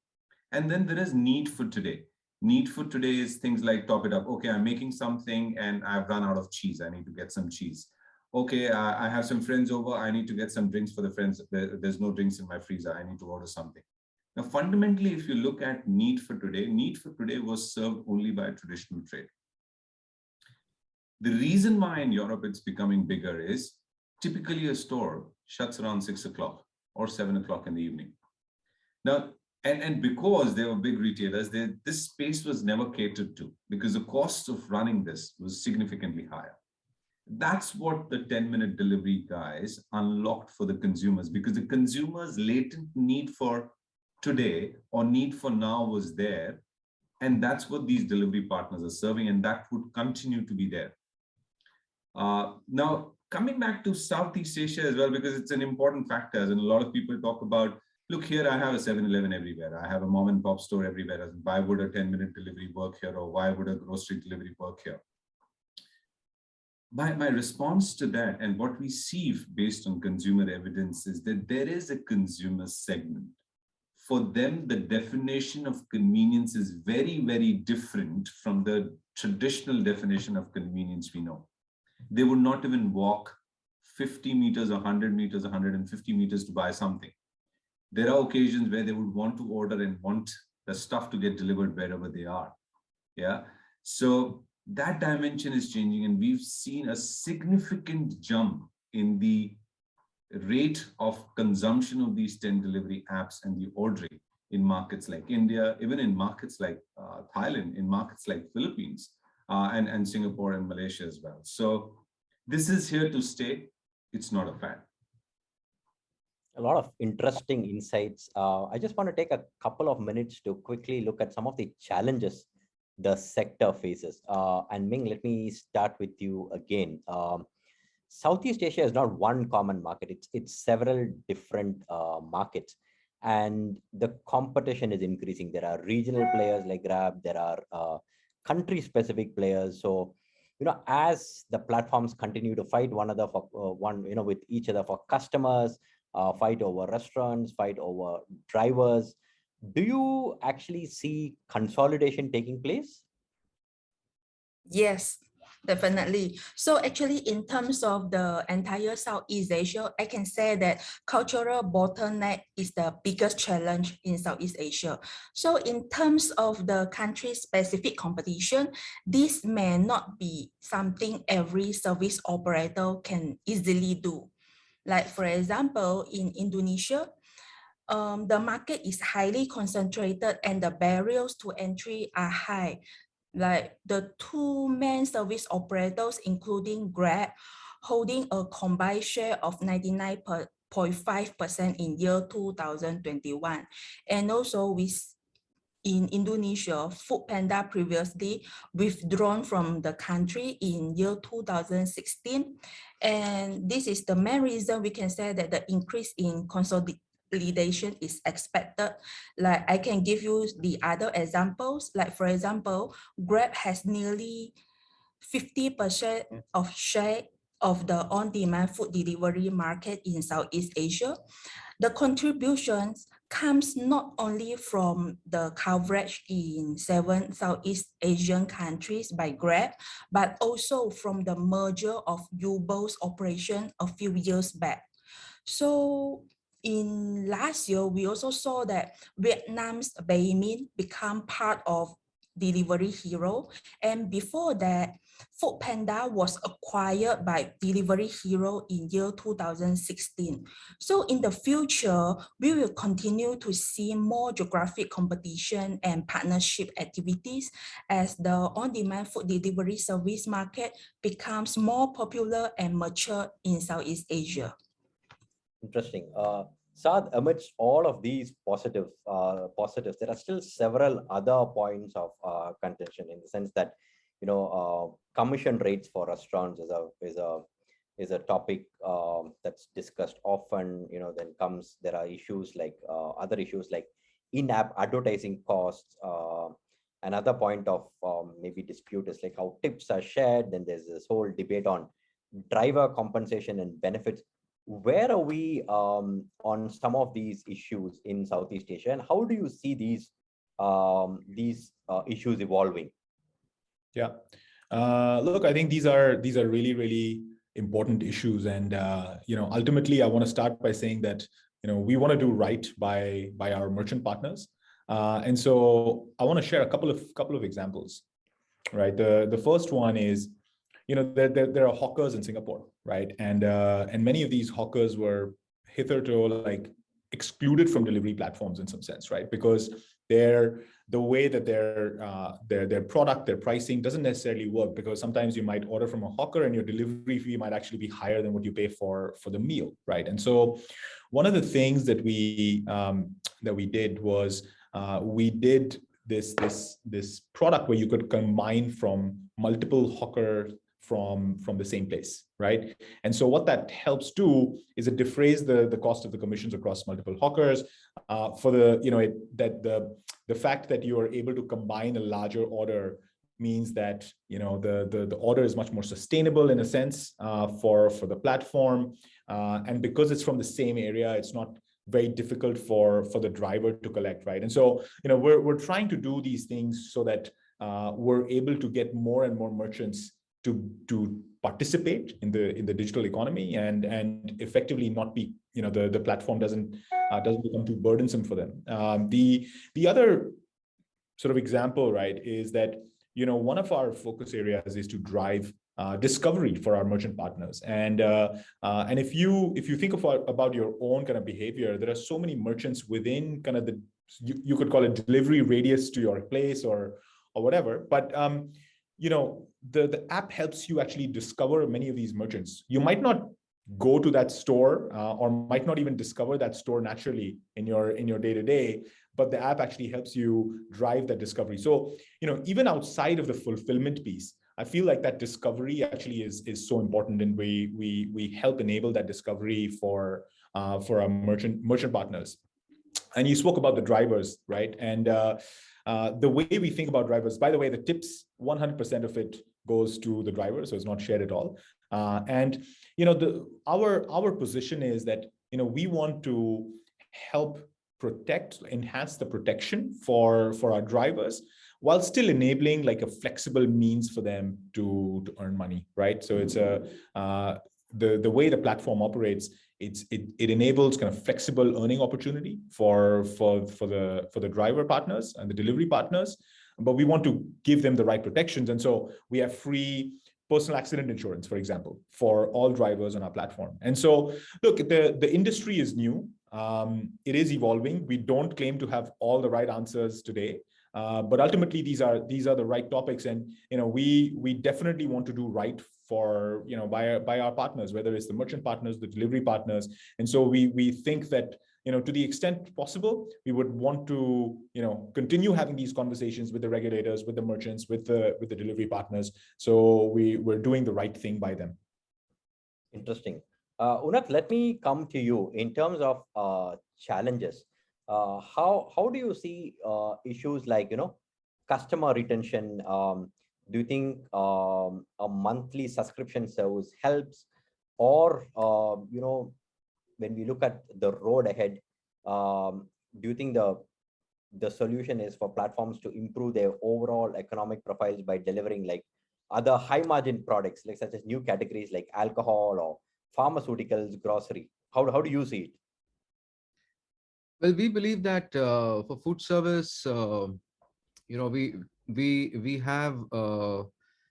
And then there is need for today. Need food today is things like top it up. Okay, I'm making something and I've run out of cheese. I need to get some cheese. Okay, I have some friends over. I need to get some drinks for the friends. There's no drinks in my freezer. I need to order something. Now, fundamentally, if you look at need for today was served only by traditional trade. The reason why in Europe it's becoming bigger is typically a store shuts around 6 o'clock or 7 o'clock in the evening. Now, and because they were big retailers, this space was never catered to because the cost of running this was significantly higher. That's what the 10-minute delivery guys unlocked for the consumers, because the consumers' latent need for today or need for now was there. And that's what these delivery partners are serving, and that would continue to be there. Now, coming back to Southeast Asia as well, because it's an important factor, and a lot of people talk about, look, here I have a 7-Eleven everywhere. I have a mom and pop store everywhere. Why would a 10-minute delivery work here? Or why would a grocery delivery work here? My response to that, and what we see based on consumer evidence, is that there is a consumer segment. For them, the definition of convenience is very, very different from the traditional definition of convenience we know. They would not even walk 50 meters, 100 meters, 150 meters to buy something. There are occasions where they would want to order and want the stuff to get delivered wherever they are. Yeah. So that dimension is changing, and we've seen a significant jump in the rate of consumption of these 10 delivery apps and the ordering in markets like India, even in markets like Thailand, in markets like Philippines, and Singapore and Malaysia as well. So this is here to stay. It's not a fad. A lot of interesting insights. I just want to take a couple of minutes to quickly look at some of the challenges the sector faces. And Ming, let me start with you again. Southeast Asia is not one common market. It's several different markets, and the competition is increasing. There are regional players like Grab. There are country-specific players. So, as the platforms continue to fight one another for with each other for customers, fight over restaurants, fight over drivers, do you actually see consolidation taking place? Yes, definitely. So actually, in terms of the entire Southeast Asia, I can say that cultural bottleneck is the biggest challenge in Southeast Asia. So in terms of the country-specific competition, this may not be something every service operator can easily do. Like for example, in Indonesia, the market is highly concentrated and the barriers to entry are high. Like the two main service operators, including Grab, holding a combined share of 99.5% in year 2021. And also in Indonesia, Foodpanda previously withdrawn from the country in year 2016. And this is the main reason we can say that the increase in consolidation is expected. Like I can give you the other examples. Like for example, Grab has nearly 50% of share of the on-demand food delivery market in Southeast Asia. The contributions comes not only from the coverage in 7 Southeast Asian countries by Grab, but also from the merger of Uber's operation a few years back. So in last year, we also saw that Vietnam's Baemin become part of Delivery Hero. And before that, Foodpanda was acquired by Delivery Hero in year 2016. So in the future, we will continue to see more geographic competition and partnership activities as the on-demand food delivery service market becomes more popular and mature in Southeast Asia. Interesting. Saad, amidst all of these positives, there are still several other points of contention, in the sense that, commission rates for restaurants is a topic that's discussed often. There are issues like other issues like in-app advertising costs. Another point of maybe dispute is like how tips are shared. Then there's this whole debate on driver compensation and benefits. Where are we on some of these issues in Southeast Asia, and how do you see these these issues evolving? Yeah. Look, I think these are really, really important issues. And ultimately, I want to start by saying that we want to do right by our merchant partners. And so I want to share a couple of examples. Right. The first one is, there are hawkers in Singapore, right? And many of these hawkers were hitherto like excluded from delivery platforms in some sense, right? Because the way that their product, their pricing doesn't necessarily work, because sometimes you might order from a hawker and your delivery fee might actually be higher than what you pay for the meal, right? And so one of the things that we did was we did this product where you could combine from multiple hawker from the same place, right? And so what that helps do is it defrays the cost of the commissions across multiple hawkers. For the the fact that you are able to combine a larger order means that the order is much more sustainable in a sense for the platform, and because it's from the same area, it's not very difficult for the driver to collect, right? And so we're trying to do these things so that we're able to get more and more merchants to participate in the digital economy and effectively not be the platform doesn't become too burdensome for them. The other sort of example, right, is that one of our focus areas is to drive discovery for our merchant partners, and if you think about your own kind of behavior, there are so many merchants within kind of you could call it delivery radius to your place or whatever, but the app helps you actually discover many of these merchants. You might not go to that store or might not even discover that store naturally in your day-to-day, but the app actually helps you drive that discovery. So even outside of the fulfillment piece, I feel like that discovery actually is so important, and we help enable that discovery for our merchant partners. And you spoke about the drivers, right? And the way we think about drivers, by the way, the tips, 100% of it goes to the driver, so it's not shared at all. And our position is that we want to help enhance the protection for our drivers, while still enabling like a flexible means for them to earn money, right? So it's the way the platform operates, it enables kind of flexible earning opportunity for the driver partners and the delivery partners, but we want to give them the right protections. And so we have free personal accident insurance, for example, for all drivers on our platform. And so look, the industry is new. It is evolving. We don't claim to have all the right answers today. But ultimately, these are the right topics, and we definitely want to do right for by our partners, whether it's the merchant partners, the delivery partners. And so we think that to the extent possible, we would want to continue having these conversations with the regulators, with the merchants, with the delivery partners. So we're doing the right thing by them. Interesting. Unak, let me come to you in terms of challenges. How do you see issues like customer retention? Do you think a monthly subscription service helps, or when we look at the road ahead, do you think the solution is for platforms to improve their overall economic profiles by delivering like other high margin products, like such as new categories like alcohol or pharmaceuticals, grocery? How do you see it? Well, we believe that for food service, we have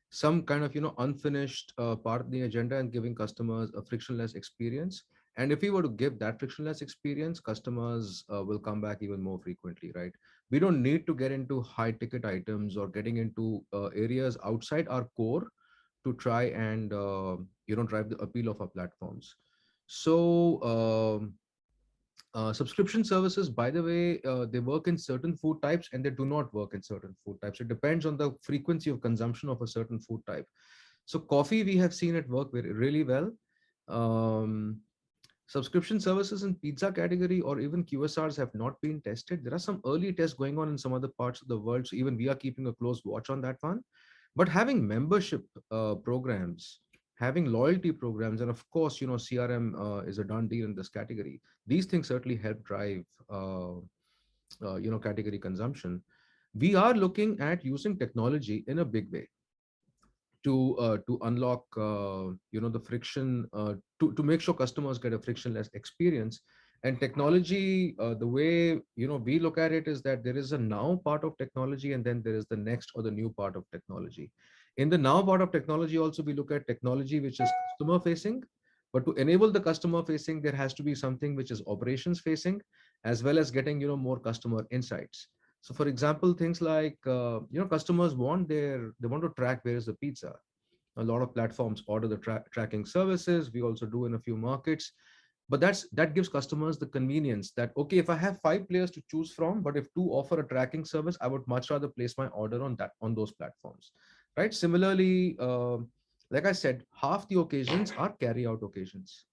some kind of unfinished part of the agenda and giving customers a frictionless experience. And if we were to give that frictionless experience, customers will come back even more frequently, right? We don't need to get into high ticket items or getting into areas outside our core to try and drive the appeal of our platforms. So subscription services, by the way, they work in certain food types and they do not work in certain food types. It depends on the frequency of consumption of a certain food type. So coffee, we have seen it work really well. Subscription services in pizza category or even QSRs have not been tested. There are some early tests going on in some other parts of the world. So even we are keeping a close watch on that one. But having membership programs, having loyalty programs, and of course, CRM is a done deal in this category. These things certainly help drive, category consumption. we are looking at using technology in a big way to unlock the friction, to make sure customers get a frictionless experience. And technology, the way we look at it is that there is a now part of technology, and then there is the next or the new part of technology. In the now part of technology also, we look at technology which is customer facing, but to enable the customer facing, there has to be something which is operations facing, as well as getting more customer insights. So for example, things like customers they want to track where is the pizza. A lot of platforms order the tracking services. We also do in a few markets, but that gives customers the convenience that, okay, if I have 5 players to choose from, but if two offer a tracking service, I would much rather place my order on those platforms, right? Similarly, like I said, half the occasions are carry out occasions.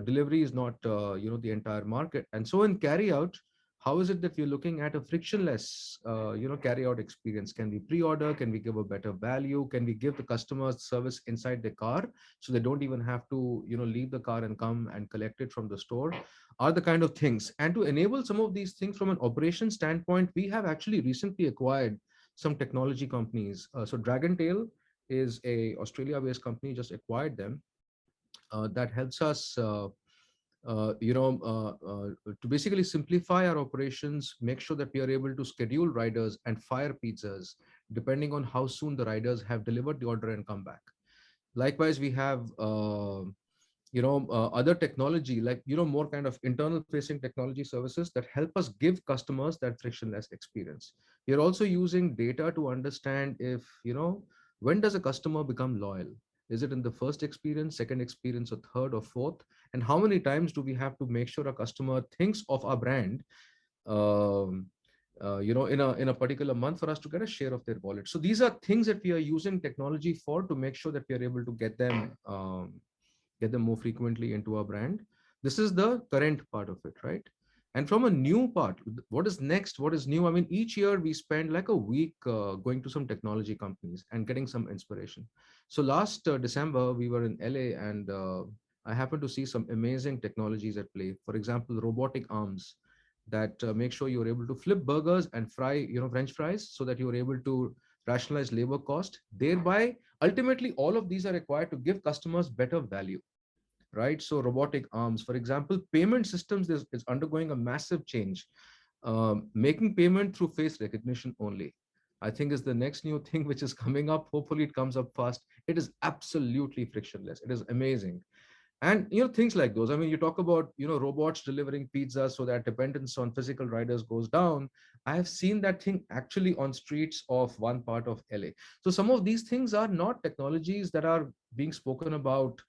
Delivery is not the entire market. And so in carry out, how is it that we're looking at a frictionless carry out experience? Can we pre-order? Can we give a better value? Can we give the customers service inside the car, so they don't even have to leave the car and come and collect it from the store? Are the kind of things. And to enable some of these things from an operation standpoint, we have actually recently acquired some technology companies. So Dragon Tail is a Australia based company, just acquired them. That helps us to basically simplify our operations, make sure that we are able to schedule riders and fire pizzas depending on how soon the riders have delivered the order and come back. Likewise, we have other technology, like more kind of internal facing technology services that help us give customers that frictionless experience. We are also using data to understand if when does a customer become loyal. Is it in the first experience, second experience, or third or fourth? And how many times do we have to make sure a customer thinks of our brand um, in a particular month for us to get a share of their wallet? So these are things that we are using technology for, to make sure that we are able to get them more frequently into our brand. This is the current part of it, right? And from a new part, what is next? What is new? I mean, each year we spend like a week going to some technology companies and getting some inspiration. So last December, we were in LA, and I happened to see some amazing technologies at play. For example, robotic arms that make sure you're able to flip burgers and fry, French fries, so that you're able to rationalize labor cost. Thereby, ultimately, all of these are required to give customers better value, right? So robotic arms, for example, payment systems is undergoing a massive change. Making payment through face recognition only, I think, is the next new thing which is coming up. Hopefully it comes up fast. It is absolutely frictionless. It is amazing. And things like those. I mean, you talk about robots delivering pizza so that dependence on physical riders goes down. I have seen that thing actually on streets of one part of LA. So some of these things are not technologies that are being spoken about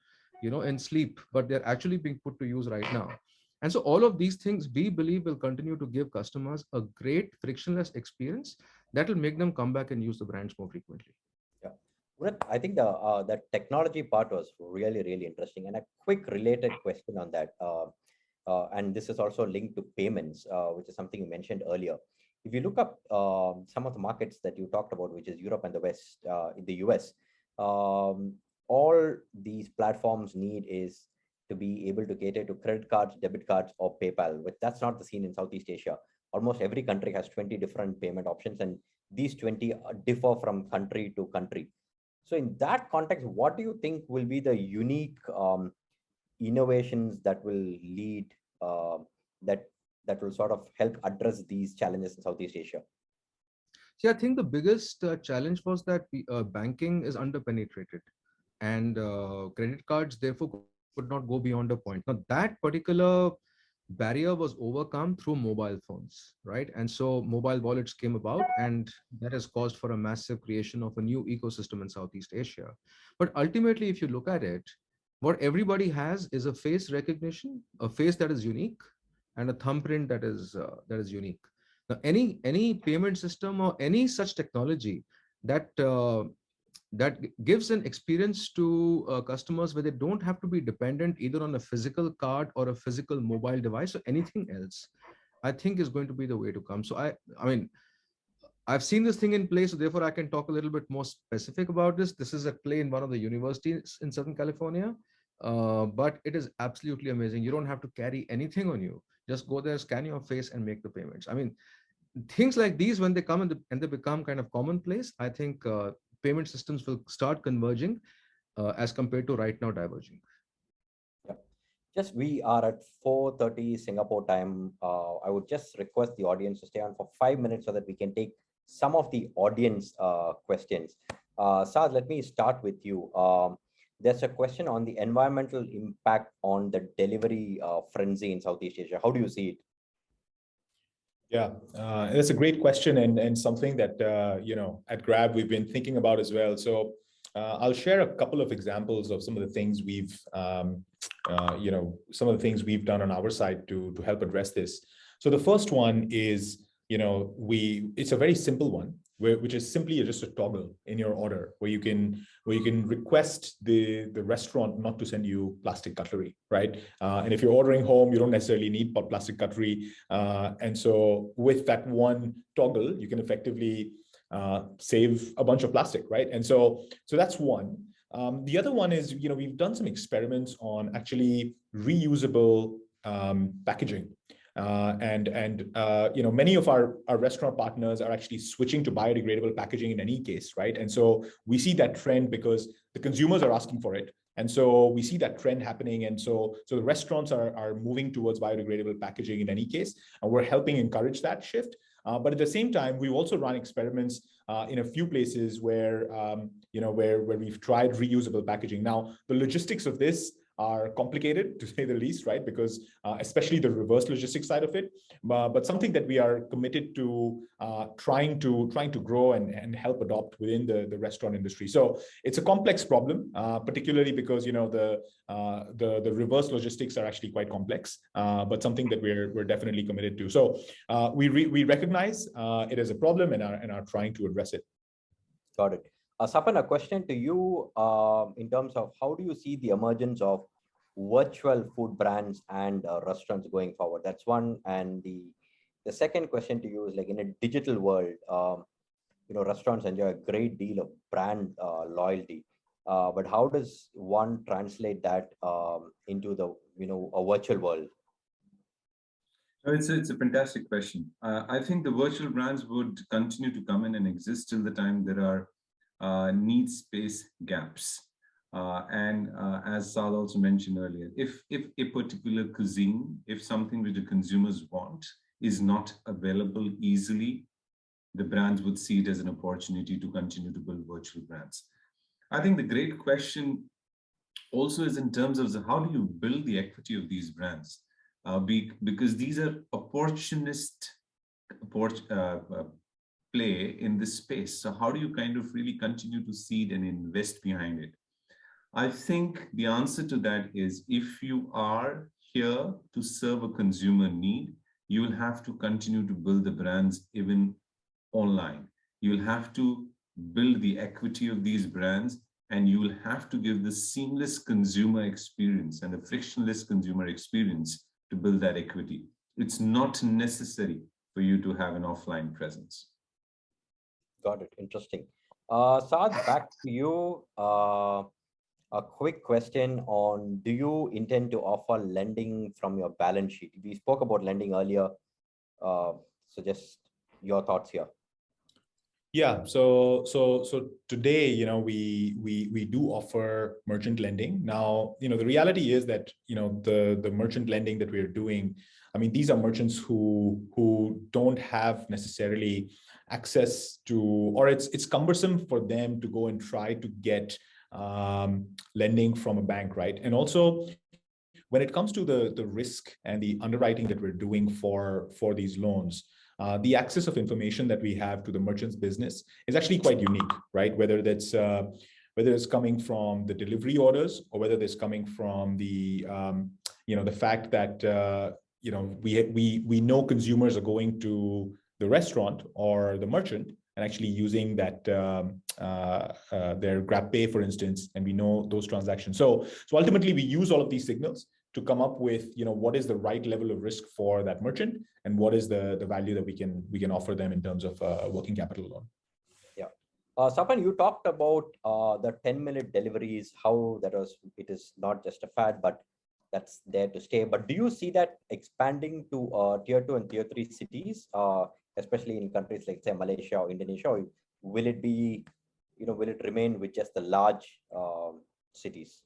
in sleep, but they're actually being put to use right now. And so all of these things, we believe, will continue to give customers a great frictionless experience that will make them come back and use the brands more frequently. Yeah. I think the technology part was really, really interesting. And a quick related question on that. And this is also linked to payments, which is something you mentioned earlier. If you look up some of the markets that you talked about, which is Europe and the West, in the US, all these platforms need is to be able to cater to credit cards, debit cards, or PayPal. But that's not the scene in Southeast Asia. Almost every country has 20 different payment options, and these 20 differ from country to country. So in that context, what do you think will be the unique innovations that will lead, that will sort of help address these challenges in Southeast Asia? See, I think the biggest challenge was that banking is underpenetrated, and credit cards therefore could not go beyond a point. Now, that particular barrier was overcome through mobile phones, right? And so mobile wallets came about, and that has caused for a massive creation of a new ecosystem in Southeast Asia. But ultimately, if you look at it, what everybody has is a face recognition, a face that is unique, and a thumbprint that is unique. Now, any payment system or any such technology that that gives an experience to customers where they don't have to be dependent either on a physical card or a physical mobile device or anything else, I think is going to be the way to come. So I mean, I've seen this thing in play, so therefore I can talk a little bit more specific about this. This is at play in one of the universities in Southern California, but it is absolutely amazing. You don't have to carry anything on you. Just go there, scan your face, and make the payments. I mean, things like these, when they come and they become kind of commonplace, I think payment systems will start converging as compared to right now diverging. Yeah. Just we are at 4:30 Singapore time. I would just request the audience to stay on for 5 minutes so that we can take some of the audience questions. Saad, let me start with you. There's a question on the environmental impact on the delivery frenzy in Southeast Asia. How do you see it? Yeah, that's a great question, and something that at Grab we've been thinking about as well. So I'll share a couple of examples of some of the things some of the things we've done on our side to help address this. So the first one is, it's a very simple one, which is simply just a toggle in your order where you can request the restaurant not to send you plastic cutlery, right? And if you're ordering home, you don't necessarily need plastic cutlery. And so with that one toggle, you can effectively save a bunch of plastic, right? And so that's one. The other one is, we've done some experiments on actually reusable packaging. Many of our restaurant partners are actually switching to biodegradable packaging in any case, right? And so we see that trend because the consumers are asking for it. And so we see that trend happening. And so the restaurants are moving towards biodegradable packaging in any case, and we're helping encourage that shift. But at the same time, we also run experiments in a few places where we've tried reusable packaging. Now, the logistics of this are complicated, to say the least, right? Because especially the reverse logistics side of it, but something that we are committed to trying to grow and help adopt within the restaurant industry. So it's a complex problem, particularly because the reverse logistics are actually quite complex, but something that we're definitely committed to. So we recognize it as a problem and are trying to address it. Got it. Sapan, a question to you in terms of how do you see the emergence of virtual food brands and restaurants going forward? That's one. And the second question to you is, like, in a digital world, restaurants enjoy a great deal of brand loyalty. But how does one translate that into a virtual world? It's a fantastic question. I think the virtual brands would continue to come in and exist till the time there are need space gaps. As Saad also mentioned earlier, if a particular cuisine, if something which the consumers want is not available easily, the brands would see it as an opportunity to continue to build virtual brands. I think the great question also is in terms of how do you build the equity of these brands? Because these are opportunist play in this space. So how do you kind of really continue to seed and invest behind it? I think the answer to that is, if you are here to serve a consumer need, you will have to continue to build the brands even online. You'll have to build the equity of these brands, and you will have to give the seamless consumer experience and the frictionless consumer experience to build that equity. It's not necessary for you to have an offline presence. Got it. Interesting. Saad, back to you. A quick question on, do you intend to offer lending from your balance sheet? We spoke about lending earlier. So just your thoughts here. Yeah, so today, we do offer merchant lending. Now, the reality is that, the merchant lending that we're doing, I mean, these are merchants who don't have necessarily access to, or it's cumbersome for them to go and try to get lending from a bank, right? And also, when it comes to the risk and the underwriting that we're doing for these loans, the access of information that we have to the merchant's business is actually quite unique, right? Whether it's coming from the delivery orders, or whether it's coming from the the fact that we know consumers are going to the restaurant or the merchant and actually using that their GrabPay, for instance, and we know those transactions. So ultimately, we use all of these signals to come up with what is the right level of risk for that merchant, and what is the value that we can offer them in terms of working capital loan. Yeah, Sapan, you talked about the 10-minute deliveries, how it is not just a fad, but that's there to stay. But do you see that expanding to tier 2 and tier 3 cities especially in countries like say Malaysia or Indonesia, or will it be, will it remain with just the large cities?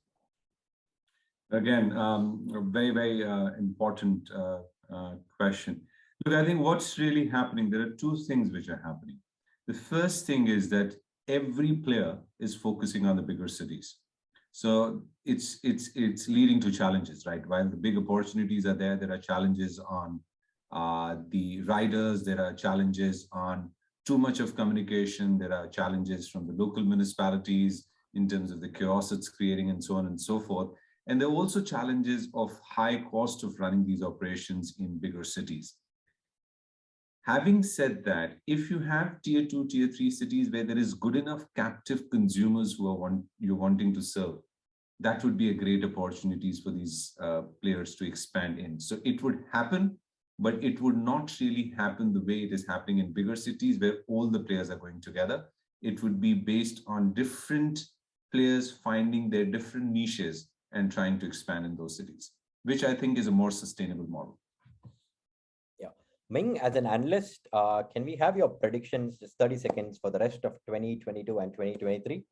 Again, a very, very important question. Look, I think what's really happening, there are two things which are happening. The first thing is that every player is focusing on the bigger cities. So it's leading to challenges, right? While the big opportunities are there are challenges on the riders, there are challenges on too much of communication, there are challenges from the local municipalities in terms of the chaos it's creating and so on and so forth. And there are also challenges of high cost of running these operations in bigger cities. Having said that, if you have tier 2, tier 3 cities where there is good enough captive consumers who are you're wanting to serve, that would be a great opportunities for these players to expand in. So it would happen, but it would not really happen the way it is happening in bigger cities where all the players are going together. It would be based on different players finding their different niches and trying to expand in those cities, which I think is a more sustainable model. Yeah. Ming, as an analyst, can we have your predictions, just 30 seconds, for the rest of 2022 and 2023?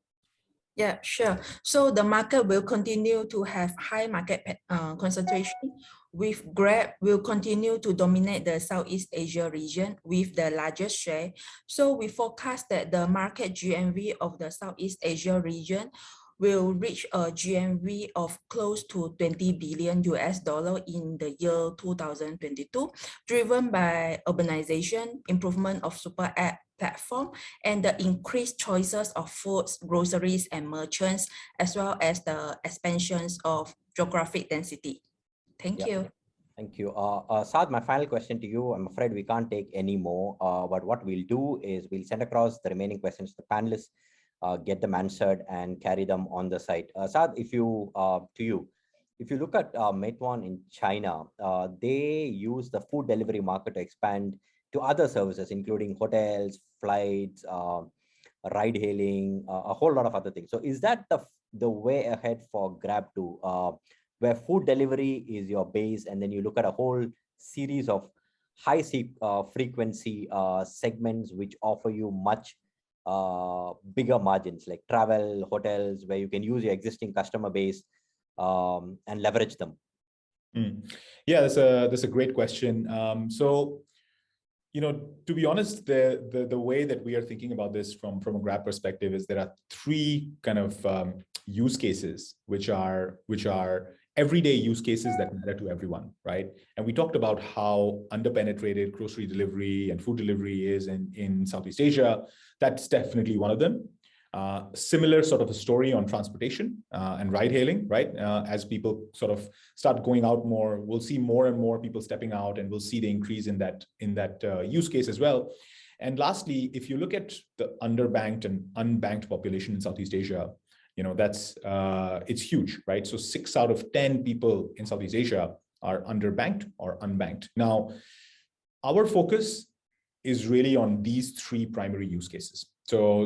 Yeah, sure. So the market will continue to have high market concentration, with Grab will continue to dominate the Southeast Asia region with the largest share. So we forecast that the market GMV of the Southeast Asia region will reach a GMV of close to $20 billion in the year 2022, driven by urbanization, improvement of super app platform, and the increased choices of foods, groceries, and merchants, as well as the expansions of geographic density. Thank you. Thank you. Saad, my final question to you. I'm afraid we can't take any more, but what we'll do is we'll send across the remaining questions to the panelists, get them answered and carry them on the site. Saad, if you look at Meituan in China, they use the food delivery market to expand to other services, including hotels, flights, ride hailing, a whole lot of other things. So is that the way ahead for Grab too, where food delivery is your base, and then you look at a whole series of high frequency segments which offer you much bigger margins, like travel, hotels, where you can use your existing customer base and leverage them? Yeah, that's a great question. So, to be honest, the way that we are thinking about this from a Grab perspective is there are three kind of use cases which are everyday use cases that matter to everyone, right? And we talked about how underpenetrated grocery delivery and food delivery is in Southeast Asia. That's definitely one of them. Similar sort of a story on transportation and ride hailing, right? As people sort of start going out more, we'll see more and more people stepping out, and we'll see the increase in that use case as well. And lastly, if you look at the underbanked and unbanked population in Southeast Asia, that's it's huge, right? So 6 out of 10 people in Southeast Asia are underbanked or unbanked. Now, our focus is really on these three primary use cases. So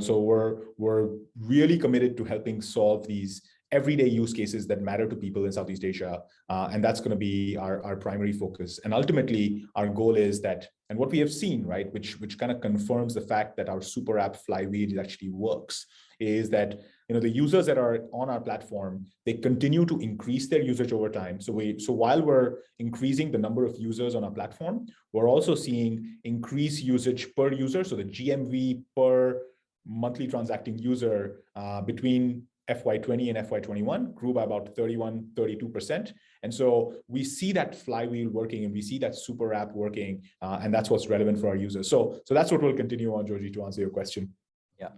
we're really committed to helping solve these everyday use cases that matter to people in Southeast Asia, and that's going to be our primary focus. And ultimately, our goal is that, and what we have seen, right, which kind of confirms the fact that our super app flywheel actually works, is that the users that are on our platform, they continue to increase their usage over time. So while we're increasing the number of users on our platform, we're also seeing increased usage per user. So the GMV per monthly transacting user between FY20 and FY21 grew by about 32%. And so we see that flywheel working, and we see that super app working, and that's what's relevant for our users. So that's what we'll continue on, Georgie, to answer your question. Yeah.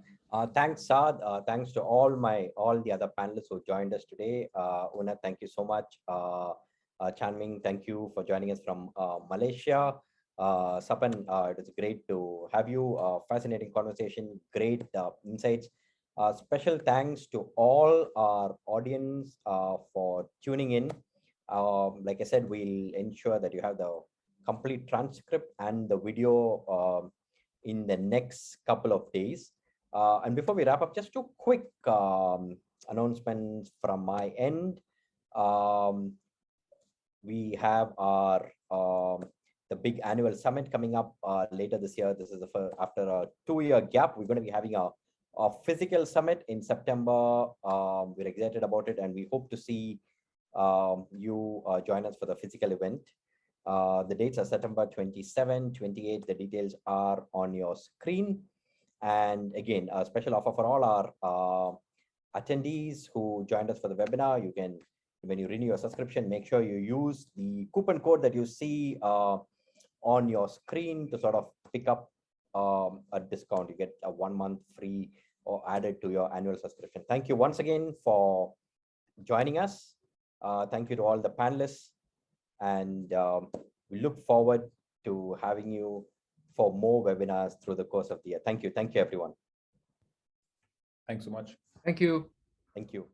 Thanks, Saad. Thanks to all the other panelists who joined us today. Una, thank you so much. Chanming, thank you for joining us from Malaysia. Sapan, it was great to have you. Fascinating conversation, great insights. Special thanks to all our audience for tuning in. Like I said, we'll ensure that you have the complete transcript and the video in the next couple of days. And before we wrap up, just two quick announcements from my end. We have our the big annual summit coming up later this year. This is after a 2-year gap. We're going to be having a physical summit in September. We're excited about it, and we hope to see you join us for the physical event. The dates are September 27, 28. The details are on your screen. And again, a special offer for all our attendees who joined us for the webinar. You can, when you renew your subscription, make sure you use the coupon code that you see on your screen to sort of pick up a discount. You get a 1 month free or added to your annual subscription. Thank you once again for joining us. Thank you to all the panelists, and we look forward to having you for more webinars through the course of the year. Thank you. Thank you, everyone. Thanks so much. Thank you. Thank you.